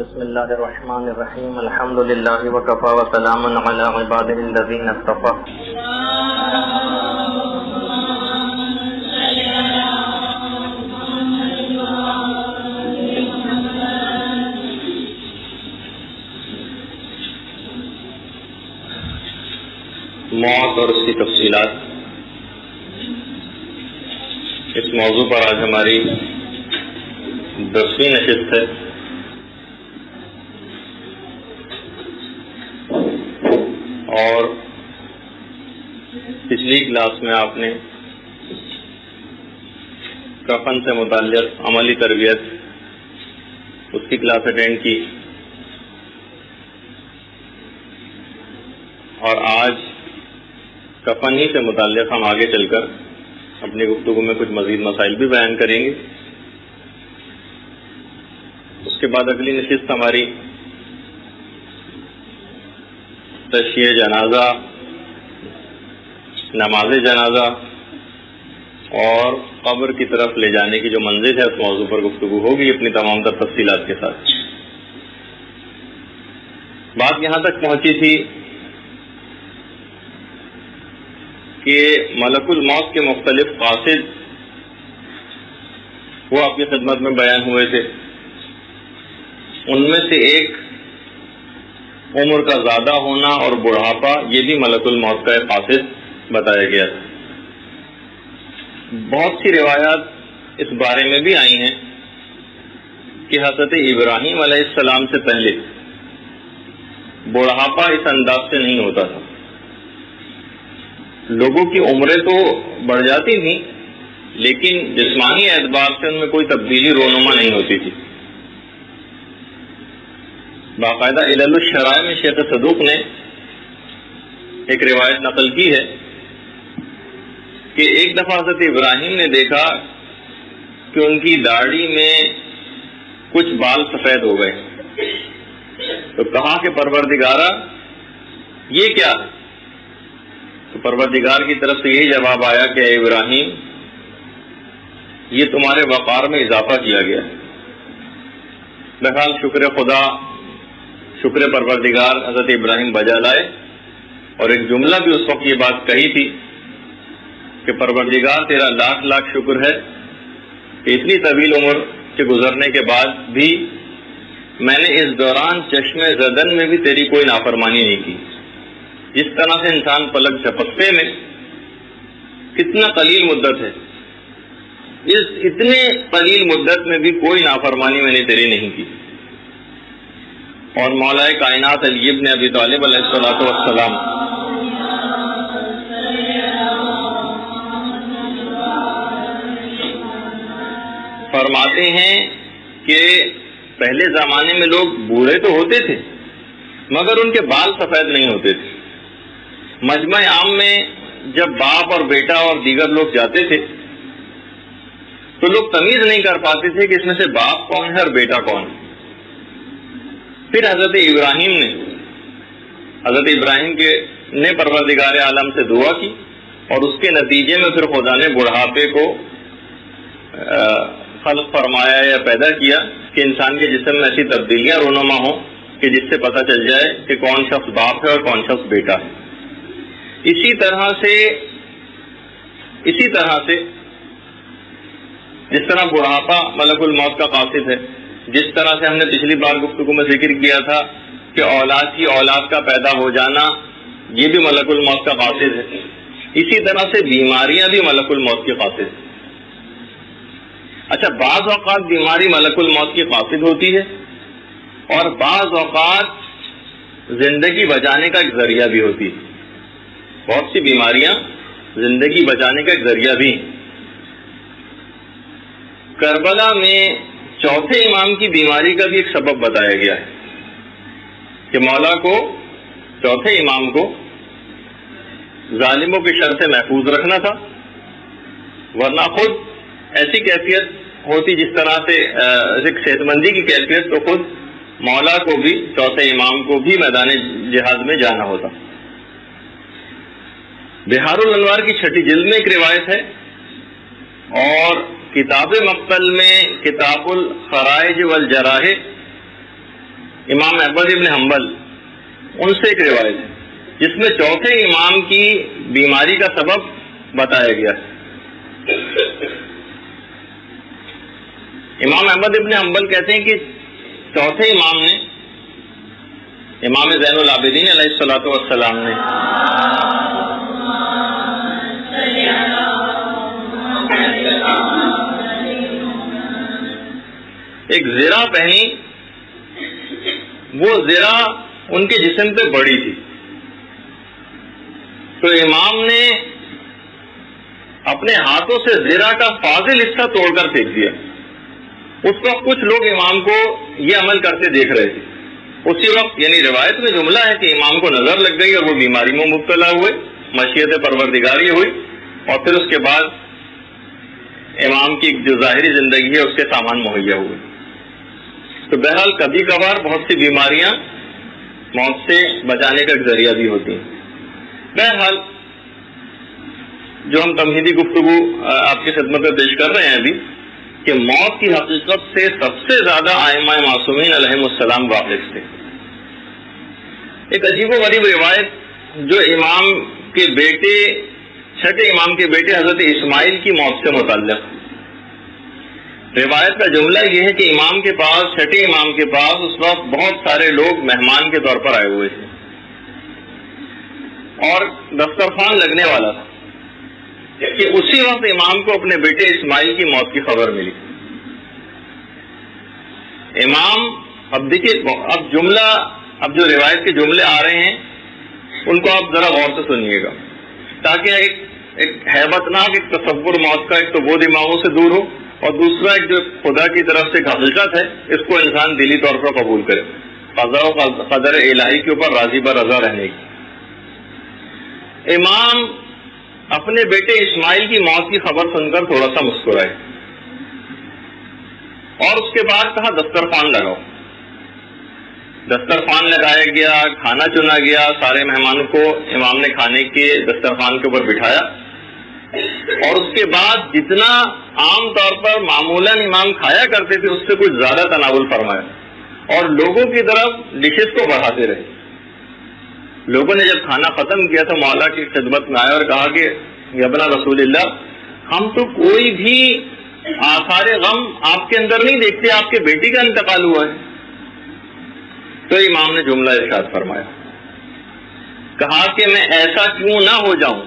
بسم اللہ الرحمن الرحیم الحمد للہ وکفی وسلام علی عبادہ الذین اصطفی۔ موت اور اس کی تفصیلات، اس موضوع پر آج ہماری 10ویں نشست ہے۔ اور پچھلی کلاس میں آپ نے کفن سے متعلق عملی تربیت اس کی کلاس اٹینڈ کی، اور آج کفن ہی سے متعلق ہم آگے چل کر اپنی گفتگو میں کچھ مزید مسائل بھی بیان کریں گے۔ اس کے بعد اگلی نشست ہماری تشییع جنازہ، نماز جنازہ اور قبر کی طرف لے جانے کی جو منزل ہے اس موضوع پر گفتگو ہوگی اپنی تمام تر تفصیلات کے ساتھ۔ بات یہاں تک پہنچی تھی کہ ملک الموت کے مختلف قاصد وہ آپ کی خدمت میں بیان ہوئے تھے۔ ان میں سے ایک عمر کا زیادہ ہونا اور بڑھاپا، یہ بھی ملک الموت کا ایک قاصد بتایا گیا تھا۔ بہت سی روایات اس بارے میں بھی آئی ہیں کہ حضرت ابراہیم علیہ السلام سے پہلے بڑھاپا اس انداز سے نہیں ہوتا تھا۔ لوگوں کی عمریں تو بڑھ جاتی تھیں لیکن جسمانی اعتبار سے ان میں کوئی تبدیلی رونما نہیں ہوتی تھی۔ باقاعدہ علل الشرائع میں شیخ صدوق نے ایک روایت نقل کی ہے کہ ایک دفعہ حضرت ابراہیم نے دیکھا کہ ان کی داڑھی میں کچھ بال سفید ہو گئے، تو کہا کہ پروردگارا یہ کیا؟ تو پروردگار کی طرف سے یہی جواب آیا کہ اے ابراہیم، یہ تمہارے وقار میں اضافہ کیا گیا۔ بہرحال شکر خدا، شکر پروردگار حضرت ابراہیم بجا لائے، اور ایک جملہ بھی اس وقت یہ بات کہی تھی کہ پروردگار تیرا لاکھ لاکھ شکر ہے کہ اتنی طویل عمر کے گزرنے کے بعد بھی میں نے اس دوران چشم زدن میں بھی تیری کوئی نافرمانی نہیں کی۔ جس طرح سے انسان پلک جھپکتے میں کتنا قلیل مدت ہے، اس اتنے قلیل مدت میں بھی کوئی نافرمانی میں نے تیری نہیں کی۔ اور مولا کائنات علی ابن ابی طالب علیہ الصلوۃ والسلام فرماتے ہیں کہ پہلے زمانے میں لوگ بوڑھے تو ہوتے تھے مگر ان کے بال سفید نہیں ہوتے تھے۔ مجمع عام میں جب باپ اور بیٹا اور دیگر لوگ جاتے تھے تو لوگ تمیز نہیں کر پاتے تھے کہ اس میں سے باپ کون ہے اور بیٹا کون ہے۔ پھر حضرت ابراہیم نے پروردگار عالم سے دعا کی، اور اس کے نتیجے میں پھر خدا نے بڑھاپے کو خلق فرمایا یا پیدا کیا کہ انسان کے جسم میں ایسی تبدیلیاں رونما ہوں کہ جس سے پتہ چل جائے کہ کون شخص باپ ہے اور کون شخص بیٹا ہے۔ اسی طرح سے جس طرح بڑھاپا ملک الموت کا قاصد ہے، جس طرح سے ہم نے پچھلی بار گفتگو میں ذکر کیا تھا کہ اولاد کی اولاد کا پیدا ہو جانا یہ بھی ملک الموت کا قاصد ہے، اسی طرح سے بیماریاں بھی ملک الموت کی قاصد ہیں۔ اچھا، بعض اوقات بیماری ملک الموت کی قاصد ہوتی ہے اور بعض اوقات زندگی بچانے کا ایک ذریعہ بھی ہوتی ہے۔ بہت سی بیماریاں زندگی بچانے کا ایک ذریعہ بھی ہیں۔ کربلا میں چوتھے امام کی بیماری کا بھی ایک سبب بتایا گیا ہے کہ مولا کو، چوتھے امام کو ظالموں کے شر سے محفوظ رکھنا تھا، ورنہ خود ایسی کیفیت ہوتی جس طرح سے صحت مندی کی کیفیت، تو خود مولا کو بھی، چوتھے امام کو بھی میدان جہاد میں جانا ہوتا۔ بہار الانوار کی 6 جلد میں ایک روایت ہے، اور کتاب مقتل میں کتاب الخرائج والجراح امام احمد ابن حنبل، ان سے ایک روایت ہے جس میں چوتھے امام کی بیماری کا سبب بتایا گیا ہے۔ امام احمد ابن حنبل کہتے ہیں کہ چوتھے امام نے، امام زین العابدین علیہ الصلوۃ والسلام نے ایک زرہ پہنی، وہ زرہ ان کے جسم پہ بڑی تھی، تو امام نے اپنے ہاتھوں سے زرہ کا فاضل حصہ توڑ کر پھینک دیا۔ اس وقت کچھ لوگ امام کو یہ عمل کرتے دیکھ رہے تھے۔ اسی وقت یعنی روایت میں جملہ ہے کہ امام کو نظر لگ گئی اور وہ بیماری میں مبتلا ہوئے، مشیت پروردگار یہ ہوئی، اور پھر اس کے بعد امام کی جو ظاہری زندگی ہے اس کے سامان مہیا ہوئے۔ تو بہرحال کبھی کبھار بہت سی بیماریاں موت سے بچانے کا ایک ذریعہ بھی ہوتی ہیں۔ بہرحال جو ہم تمہیدی گفتگو آپ کی خدمت میں پیش کر رہے ہیں ابھی، کہ موت کی حقیقت سے سب سے زیادہ ائمہ معصومین علیہم السلام واقف تھے۔ ایک عجیب و غریب روایت جو امام کے بیٹے، چھٹے امام کے بیٹے حضرت اسماعیل کی موت سے متعلق، روایت کا جملہ یہ ہے کہ امام کے پاس، چھٹے امام کے پاس اس وقت بہت سارے لوگ مہمان کے طور پر آئے ہوئے تھے اور دسترخوان لگنے والا تھا کہ اسی وقت امام کو اپنے بیٹے اسماعیل کی موت کی خبر ملی۔ امام اب دیکھیے، اب جملہ، اب جو روایت کے جملے آ رہے ہیں ان کو آپ ذرا غور سے سنیے گا، تاکہ ایک ہیبت ناک ایک تصور موت کا ایک تو وہ دماغوں سے دور ہو، اور دوسرا ایک جو خدا کی طرف سے ایک حقیقت ہے اس کو انسان دلی طور پر قبول کرے، قضاء و قدر الہی کے اوپر راضی برضا رہنے کی۔ امام اپنے بیٹے اسماعیل کی موت کی خبر سن کر تھوڑا سا مسکرائے اور اس کے بعد کہا دسترخوان لگاؤ۔ دسترخوان لگایا گیا، کھانا چنا گیا، سارے مہمانوں کو امام نے کھانے کے دسترخوان کے اوپر بٹھایا، اور اس کے بعد جتنا عام طور پر معمولاً امام کھایا کرتے تھے اس سے کچھ زیادہ تناول فرمایا اور لوگوں کی طرف ڈشز کو بڑھاتے رہے۔ لوگوں نے جب کھانا ختم کیا تو مولا کی خدمت میں آئے اور کہا کہ یا ابن رسول اللہ، ہم تو کوئی بھی آثار غم آپ کے اندر نہیں دیکھتے، آپ کے بیٹی کا انتقال ہوا ہے۔ تو امام نے جملہ ارشاد فرمایا، کہا کہ میں ایسا کیوں نہ ہو جاؤں،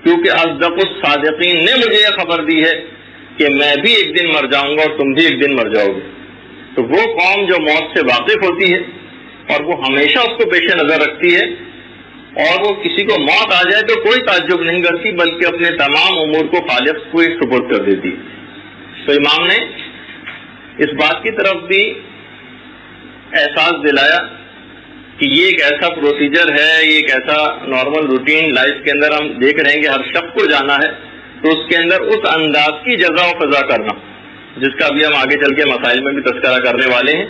کیونکہ اصدق الصادقین نے مجھے یہ خبر دی ہے کہ میں بھی ایک دن مر جاؤں گا اور تم بھی ایک دن مر جاؤ گے۔ تو وہ قوم جو موت سے واقف ہوتی ہے اور وہ ہمیشہ اس کو پیش نظر رکھتی ہے، اور وہ کسی کو موت آ جائے تو کوئی تعجب نہیں کرتی بلکہ اپنے تمام امور کو خالق کو سپرد کر دیتی۔ تو امام نے اس بات کی طرف بھی احساس دلایا کہ یہ ایک ایسا پروسیجر ہے، یہ ایک ایسا نارمل روٹین لائف کے اندر ہم دیکھ رہے ہیں کہ ہر شخص کو جانا ہے، تو اس کے اندر اس انداز کی جزا و قضا کرنا جس کا بھی ہم آگے چل کے مسائل میں بھی تذکرہ کرنے والے ہیں،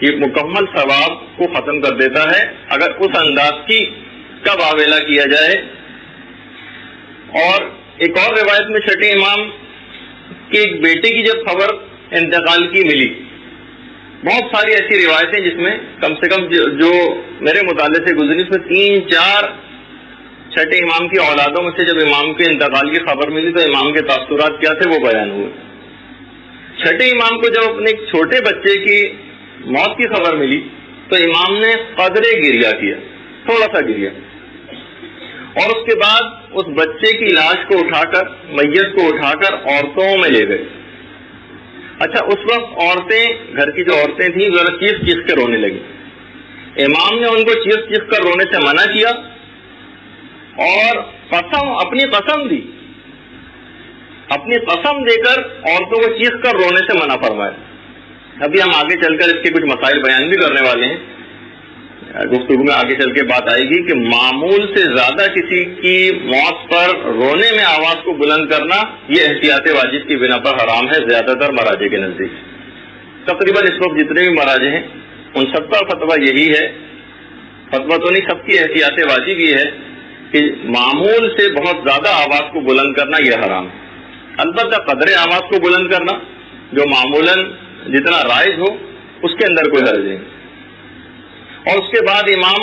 یہ مکمل ثواب کو ختم کر دیتا ہے اگر اس انداز کی کا واویلا کیا جائے۔ اور ایک اور روایت میں چھٹے امام کے ایک بیٹے کی جب خبر انتقال کی ملی، بہت ساری ایسی روایتیں جس میں کم سے کم جو میرے مطالعے سے گزری اس میں 3-4 چھٹے امام کی اولادوں میں سے جب امام کے انتقال کی خبر ملی تو امام کے تاثرات کیا تھے وہ بیان ہوئے۔ چھٹے امام کو جب اپنے ایک چھوٹے بچے کی موت کی خبر ملی تو امام نے قدرے گریہ کیا، تھوڑا سا گریا، اور اس کے بعد اس بچے کی لاش کو اٹھا کر، میت کو اٹھا کر عورتوں میں لے گئے۔ اچھا، اس وقت عورتیں، گھر کی جو عورتیں تھیں ذرا چیخ چیخ کے رونے لگی۔ امام نے ان کو چیخ چیخ کر رونے سے منع کیا اور اپنی قسم دی، اپنی قسم دے کر عورتوں کو چیخ کر رونے سے منع فرمایا۔ ابھی ہم آگے چل کر اس کے کچھ مسائل بیان بھی کرنے والے ہیں، گفتگو میں آگے چل کے بات آئے گی کہ معمول سے زیادہ کسی کی موت پر رونے میں آواز کو بلند کرنا یہ احتیاط واجب کی بنا پر حرام ہے زیادہ تر مراجع کے نزدیک۔ تقریباً اس وقت جتنے بھی مراجع ہیں ان سب کا فتویٰ یہی ہے، فتویٰ تو نہیں، سب کی احتیاط واجب یہ ہے کہ معمول سے بہت زیادہ آواز کو بلند کرنا یہ حرام ہے۔ البتہ قدر آواز کو بلند کرنا جو معمولاً جتنا رائج ہو اس کے اندر کوئی حرج نہیں۔ اور اس کے بعد امام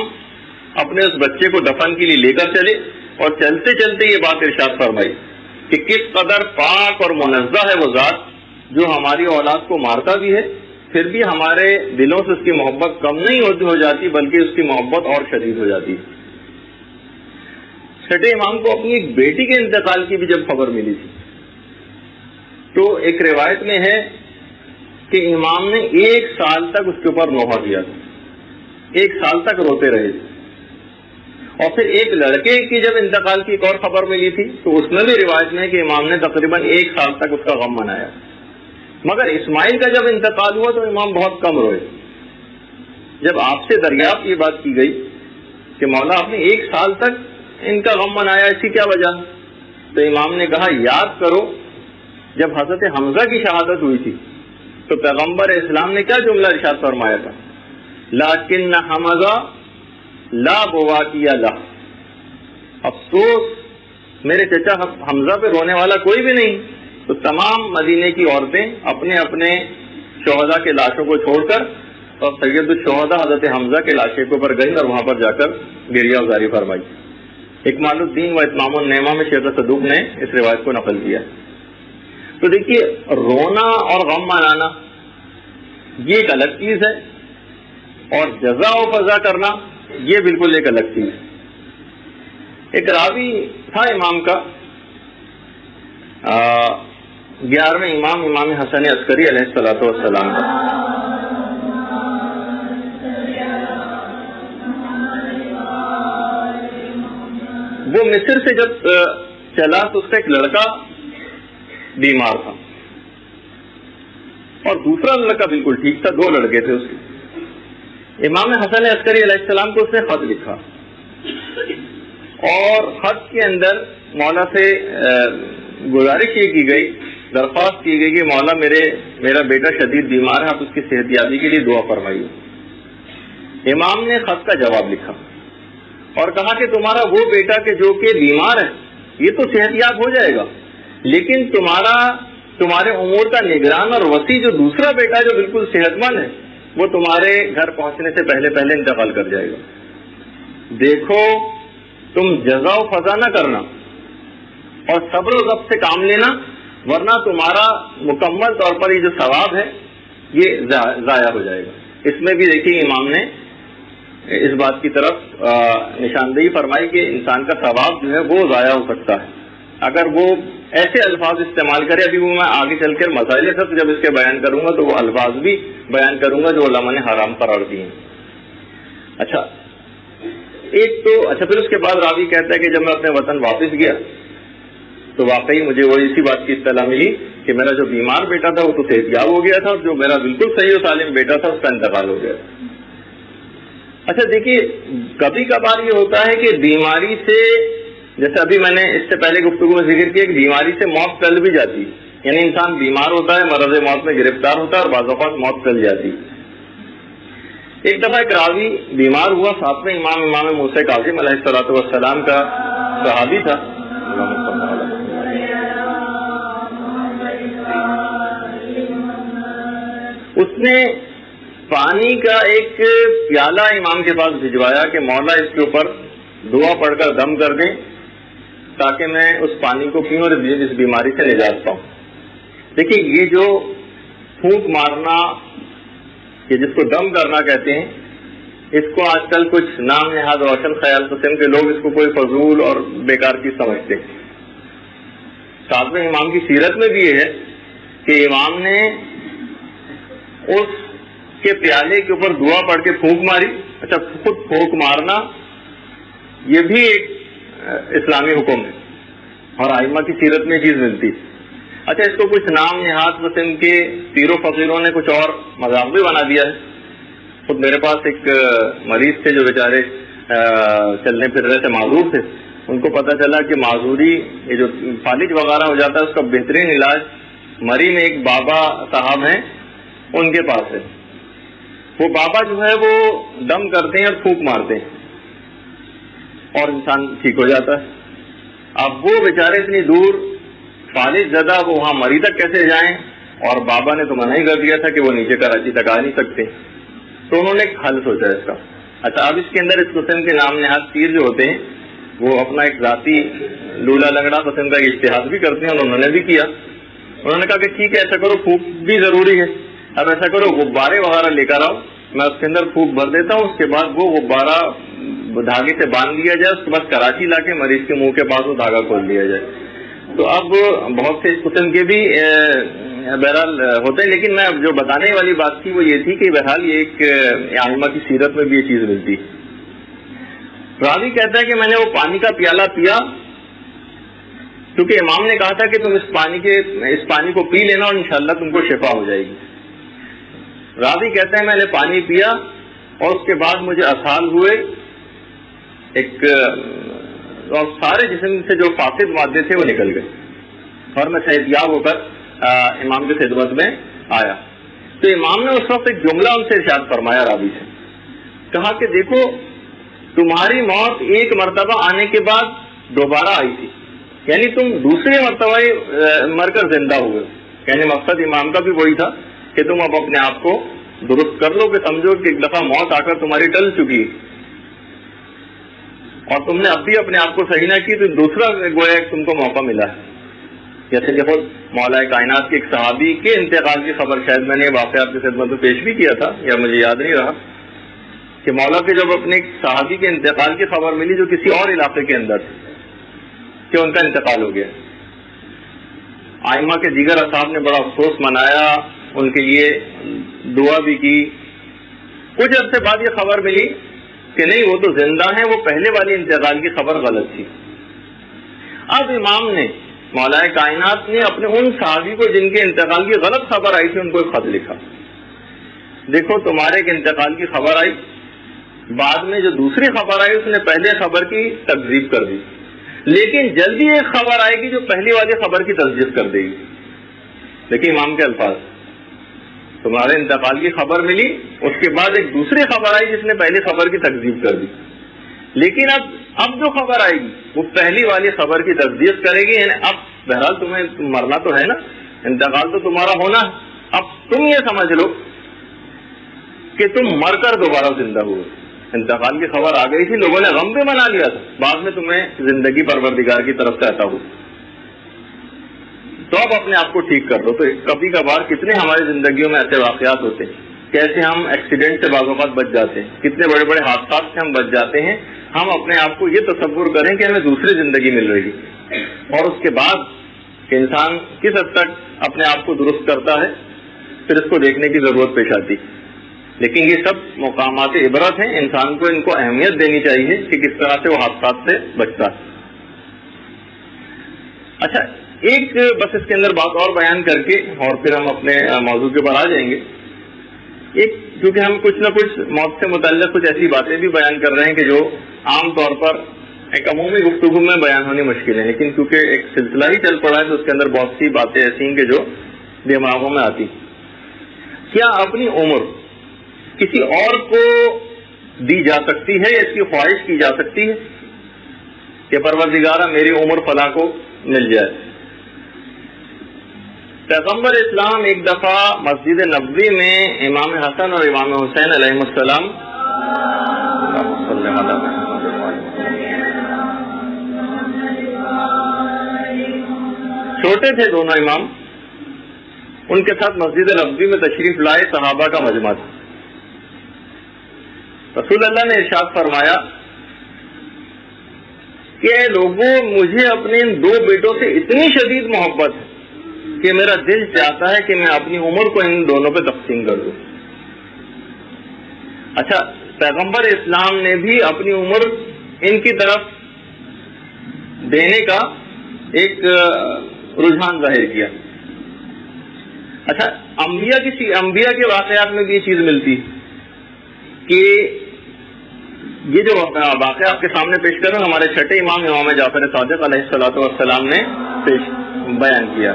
اپنے اس بچے کو دفن کے لیے لے کر چلے اور چلتے چلتے یہ بات ارشاد فرمائی کہ کس قدر پاک اور منزہ ہے وہ ذات جو ہماری اولاد کو مارتا بھی ہے پھر بھی ہمارے دلوں سے اس کی محبت کم نہیں ہو جاتی بلکہ اس کی محبت اور شدید ہو جاتی ہے۔ چھٹے امام کو اپنی ایک بیٹی کے انتقال کی بھی جب خبر ملی تھی تو ایک روایت میں ہے کہ امام نے 1 سال تک اس کے اوپر نوحہ کیا تھا، 1 سال تک روتے رہے تھے۔ اور پھر ایک لڑکے کی جب انتقال کی ایک اور خبر ملی تھی تو اس میں بھی روایت میں ہے کہ امام نے تقریباً 1 سال تک اس کا غم منایا، مگر اسماعیل کا جب انتقال ہوا تو امام بہت کم روئے۔ جب آپ سے دریافت یہ بات کی گئی کہ مولا آپ نے 1 سال تک ان کا غم منایا، اسی کیا وجہ؟ تو امام نے کہا یاد کرو جب حضرت حمزہ کی شہادت ہوئی تھی تو پیغمبر اسلام نے کیا جملہ ارشاد فرمایا تھا؟ لیکن حمزہ لا بواکی لا، افسوس میرے چچا حمزہ پہ رونے والا کوئی بھی نہیں۔ تو تمام مدینے کی عورتیں اپنے اپنے شہداء کے لاشوں کو چھوڑ کر اور سید الشہداء حضرت حمزہ کے لاشے کے اوپر گئیں اور وہاں پر جا کر گریہ گزاری فرمائی۔ اکمال الدین و اتمام النعمہ میں شیخ صدوق نے اس روایت کو نقل کیا۔ تو دیکھیے رونا اور غم منانا یہ ایک الگ چیز ہے اور جزا و فضا کرنا یہ بالکل ایک الگ چیز ہے۔ ایک راوی تھا امام کا 11ویں امام حسن عسکری علیہ الصلوۃ والسلام کا۔ وہ مصر سے جب چلا تو اس کا ایک لڑکا بیمار تھا اور دوسرا لڑکا بالکل ٹھیک تھا، 2 لڑکے تھے اس کے۔ امام حسن عسکری علیہ السلام کو اس نے خط لکھا اور خط کے اندر مولا سے گزارش یہ کی گئی، درخواست کی گئی کہ مولا میرا بیٹا شدید بیمار ہے، آپ اس کی صحت یابی کے لیے دعا فرمائیے۔ امام نے خط کا جواب لکھا اور کہا کہ تمہارا وہ بیٹا کہ جو کہ بیمار ہے یہ تو صحت یاب ہو جائے گا، لیکن تمہارے امور کا نگران اور وسیع جو دوسرا بیٹا جو بالکل صحت مند ہے وہ تمہارے گھر پہنچنے سے پہلے انتقال کر جائے گا۔ دیکھو تم جزا و فضا نہ کرنا اور صبر و ضبط سے کام لینا، ورنہ تمہارا مکمل طور پر یہ جو ثواب ہے یہ ضائع ہو جائے گا۔ اس میں بھی دیکھیے امام نے اس بات کی طرف نشاندہی فرمائی کہ انسان کا ثواب جو ہے وہ ضائع ہو سکتا ہے اگر وہ ایسے الفاظ استعمال کرے۔ ابھی وہ میں آگے چل کر مسائل سے جب اس کے بیان کروں گا تو وہ الفاظ بھی بیان کروں گا جو علماء نے حرام قرار دیے ہیں۔ اچھا پھر اس کے بعد راوی کہتا ہے کہ جب میں اپنے وطن واپس گیا تو واقعی مجھے وہ اسی بات کی اطلاع ملی کہ میرا جو بیمار بیٹا تھا وہ تو صحت یاب ہو گیا تھا اور جو میرا بالکل صحیح و سالم بیٹا تھا اس کا انتقال ہو گیا تھا۔ اچھا دیکھیے کبھی کبھار یہ ہوتا ہے کہ بیماری سے، جیسے ابھی میں نے اس سے پہلے گفتگو میں ذکر کیا کہ بیماری سے موت ٹل بھی جاتی ہے، یعنی انسان بیمار ہوتا ہے، مرض موت میں گرفتار ہوتا ہے اور بعض اوقات موت ٹل جاتی ہے۔ ایک دفعہ ایک راوی بیمار ہوا، 7ویں امام موسیٰ کاظم علیہ الصلوۃ والسلام کا صحابی تھا، اس نے پانی کا ایک پیالہ امام کے پاس بھجوایا کہ مولا اس کے اوپر دعا پڑھ کر دم کر دیں تاکہ میں اس پانی کو پیوں اور اس بیماری سے نجات پاؤں۔ دیکھیے یہ جو پھونک مارنا کہ جس کو دم کرنا کہتے ہیں، اس کو آج کل کچھ نام نہاد روشن خیال قسم کے لوگ اس کو کوئی فضول اور بیکار چیز سمجھتے ہیں۔ 7ویں امام کی سیرت میں بھی یہ ہے کہ امام نے اس کے پیالے کے اوپر دعا پڑھ کے پھونک ماری۔ اچھا خود پھونک مارنا یہ بھی ایک اسلامی حکم ہے اور ائمہ کی سیرت میں چیز ملتی۔ اچھا اس کو کچھ نام نہاد قسم کے پیر و فقیروں نے کچھ اور مذاق بھی بنا دیا ہے۔ خود میرے پاس ایک مریض تھے جو بیچارے چلنے پھرنے سے معذور تھے، ان کو پتہ چلا کہ معذوری یہ جو فالج وغیرہ ہو جاتا ہے اس کا بہترین علاج مری میں ایک بابا صاحب ہیں ان کے پاس ہے۔ وہ بابا جو ہے وہ دم کرتے ہیں اور پھونک مارتے ہیں اور انسان ٹھیک ہو جاتا ہے۔ اب وہ بیچارے اتنی دور فالج زدہ وہ وہاں مری تک کیسے جائیں، اور بابا نے تو منع ہی کر دیا تھا کہ وہ نیچے کراچی تک آ نہیں سکتے۔ تو انہوں نے ایک حل سوچا اس کا۔ اچھا، اب اس کے اندر اس قسم کے نام نہاد پیر جو ہوتے ہیں وہ اپنا ایک ذاتی لولا لنگڑا قسم کا اشتہار بھی کرتے ہیں، اور انہوں نے بھی کیا. انہوں نے کہا کہ ٹھیک ہے ایسا کرو، پھونک بھی ضروری ہے، اب ایسا کرو غبارے وغیرہ لے کر آؤ، میں اس کے اندر پھونک بھر دیتا ہوں، اس کے بعد وہ غبارہ دھاگے سے باندھ لیا جائے، اس کے بعد کراچی لا کے مریض کے منہ کے پاس وہ دھاگا کھول دیا جائے. تو اب بہت سے اس قسم کے بھی بہرحال ہوتے ہیں، لیکن میں جو بتانے والی بات تھی وہ یہ تھی کہ بہرحال یہ ایک ائمہ کی سیرت میں بھی یہ چیز ملتی. راوی کہتا ہے کہ میں نے وہ پانی کا پیالہ پیا کیونکہ امام نے کہا تھا کہ تم اس پانی کو پی لینا اور انشاءاللہ تم کو شفا ہو جائے گی. راوی کہتا ہے میں نے پانی پیا اور اس کے بعد مجھے اسہال ہوئے، اور سارے جسم سے جو فاسد مادے تھے وہ نکل گئے، اور میں صحت یاب ہو کر امام کی خدمت میں آیا. تو امام نے اس وقت ایک جملہ ان سے ارشاد فرمایا، راوی سے کہا کہ دیکھو تمہاری موت ایک مرتبہ آنے کے بعد دوبارہ آئی تھی، یعنی تم دوسرے مرتبہ مر کر زندہ ہوئے. یعنی مقصد امام کا بھی وہی تھا کہ تم اب اپنے آپ کو درست کر لو، کہ سمجھو کہ ایک دفعہ موت آ کر تمہاری ٹل چکی اور تم نے اب بھی اپنے آپ کو صحیح نہ کی، تو دوسرا گویا تم کو موقع ملا ہے. جیسے کہ خود مولا کائنات کے ایک صحابی کے انتقال کی خبر شاید میں نے واقعہ آپ کی خدمت میں پیش بھی کیا تھا یا مجھے یاد نہیں رہا، کہ مولا کے جب اپنے ایک صحابی کے انتقال کی خبر ملی جو کسی اور علاقے کے اندر کہ ان کا انتقال ہو گیا، ائمہ کے دیگر اصحاب نے بڑا افسوس منایا، ان کے لیے دعا بھی کی. کچھ عرصے بعد یہ خبر ملی کہ نہیں وہ تو زندہ ہیں، وہ پہلے والی انتقال کی خبر غلط تھی. اب امام نے مولا کائنات نے اپنے ان صحابی کو جن کے انتقال کی غلط خبر آئی تھی ان کو ایک خط لکھا، دیکھو تمہارے ایک انتقال کی خبر آئی، بعد میں جو دوسری خبر آئی اس نے پہلے خبر کی تکذیب کر دی، لیکن جلدی ایک خبر آئے گی جو پہلی والی خبر کی تصدیق کر دے گی. لیکن امام کے الفاظ، تمہارے انتقال کی خبر ملی، اس کے بعد ایک دوسری خبر آئی جس نے پہلی خبر کی تکذیب کر دی، لیکن اب جو خبر آئے گی وہ پہلی والی خبر کی تصدیق کرے گی. یعنی اب بہرحال تمہیں مرنا تو ہے نا، انتقال تو تمہارا ہونا ہے، اب تم یہ سمجھ لو کہ تم مر کر دوبارہ زندہ ہوئے. انتقال کی خبر آ گئی تھی، لوگوں نے غم بھی منا لیا تھا، بعد میں تمہیں زندگی پروردگار کی طرف سے عطا ہو، تو اب اپنے آپ کو ٹھیک کر دو. تو کبھی کبھار کتنے ہماری زندگیوں میں ایسے واقعات ہوتے ہیں، کیسے ہم ایکسیڈنٹ سے بعض اوقات بچ جاتے ہیں، کتنے بڑے بڑے حادثات سے ہم بچ جاتے ہیں. ہم اپنے آپ کو یہ تصور کریں کہ ہمیں دوسری زندگی مل رہی ہے، اور اس کے بعد کہ انسان کس حد تک اپنے آپ کو درست کرتا ہے پھر اس کو دیکھنے کی ضرورت پیش آتی. لیکن یہ سب مقامات عبرت ہیں، انسان کو ان کو اہمیت دینی چاہیے کہ کس طرح سے وہ حادثات سے بچتا ہے. اچھا، ایک بس اس کے اندر بات اور بیان کر کے اور پھر ہم اپنے موضوع کے اوپر آ جائیں گے. ایک کیونکہ ہم کچھ نہ کچھ موت سے متعلق کچھ ایسی باتیں بھی بیان کر رہے ہیں کہ جو عام طور پر ایک عمومی گفتگو میں بیان ہونی مشکل ہے، لیکن کیونکہ ایک سلسلہ ہی چل پڑا ہے تو اس کے اندر بہت سی باتیں ایسی ہیں کہ جو دماغوں میں آتی. کیا اپنی عمر کسی اور کو دی جا سکتی ہے یا اس کی خواہش کی جا سکتی ہے کہ پروردگارہ میری عمر فلاں کو مل جائے؟ پیغمبر اسلام ایک دفعہ مسجد نبوی میں امام حسن اور امام حسین علیہ السلام چھوٹے تھے دونوں امام، ان کے ساتھ مسجد نبوی میں تشریف لائے، صحابہ کا مجمع تھا. رسول اللہ نے ارشاد فرمایا کہ لوگوں مجھے اپنے ان دو بیٹوں سے اتنی شدید محبت ہے کہ میرا دل چاہتا ہے کہ میں اپنی عمر کو ان دونوں پہ تقسیم کر دوں. اچھا، پیغمبر اسلام نے بھی اپنی عمر ان کی طرف دینے کا ایک رجحان ظاہر کیا. اچھا، انبیاء کے واقعات میں بھی یہ چیز ملتی کہ یہ جو واقعہ آپ کے سامنے پیش کر رہا ہوں ہمارے چھٹے امام جعفر صادق علیہ الصلوۃ والسلام نے بیان کیا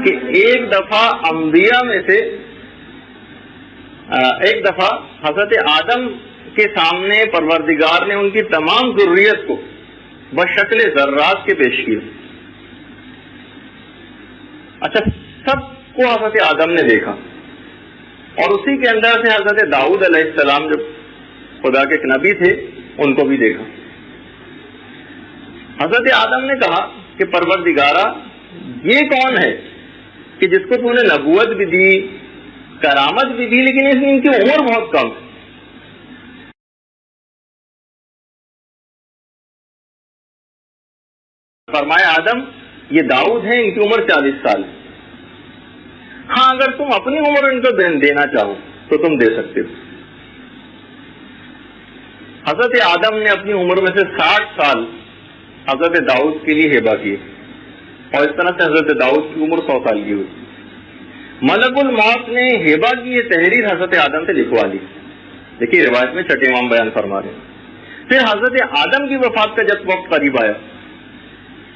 کہ ایک دفعہ انبیاء میں سے ایک دفعہ حضرت آدم کے سامنے پروردگار نے ان کی تمام ذریت کو بشکل ذرات کے پیش کیا. اچھا، سب کو حضرت آدم نے دیکھا، اور اسی کے اندر سے حضرت داؤد علیہ السلام جو خدا کے نبی تھے ان کو بھی دیکھا. حضرت آدم نے کہا کہ پروردگارا یہ کون ہے کہ جس کو تو نے نبوت بھی دی، کرامت بھی دی، لیکن ان کی عمر بہت کم ہے. فرمایا آدم یہ داؤد ہیں، ان کی عمر 40 سال ہے. ہاں اگر تم اپنی عمر ان کو دینا چاہو تو تم دے سکتے ہو. حضرت آدم نے اپنی عمر میں سے 60 سال حضرت داؤد کے لیے ہبہ کیے اور اس طرح سے حضرت داؤد کی عمر 100 سال کی ہوئی. ملک الموت نے ہبہ کی یہ تحریر حضرت آدم سے لکھوا لی. دیکھیے روایت میں چھٹے امام بیان فرما رہے ہیں. پھر حضرت آدم کی وفات کا جب وقت قریب آیا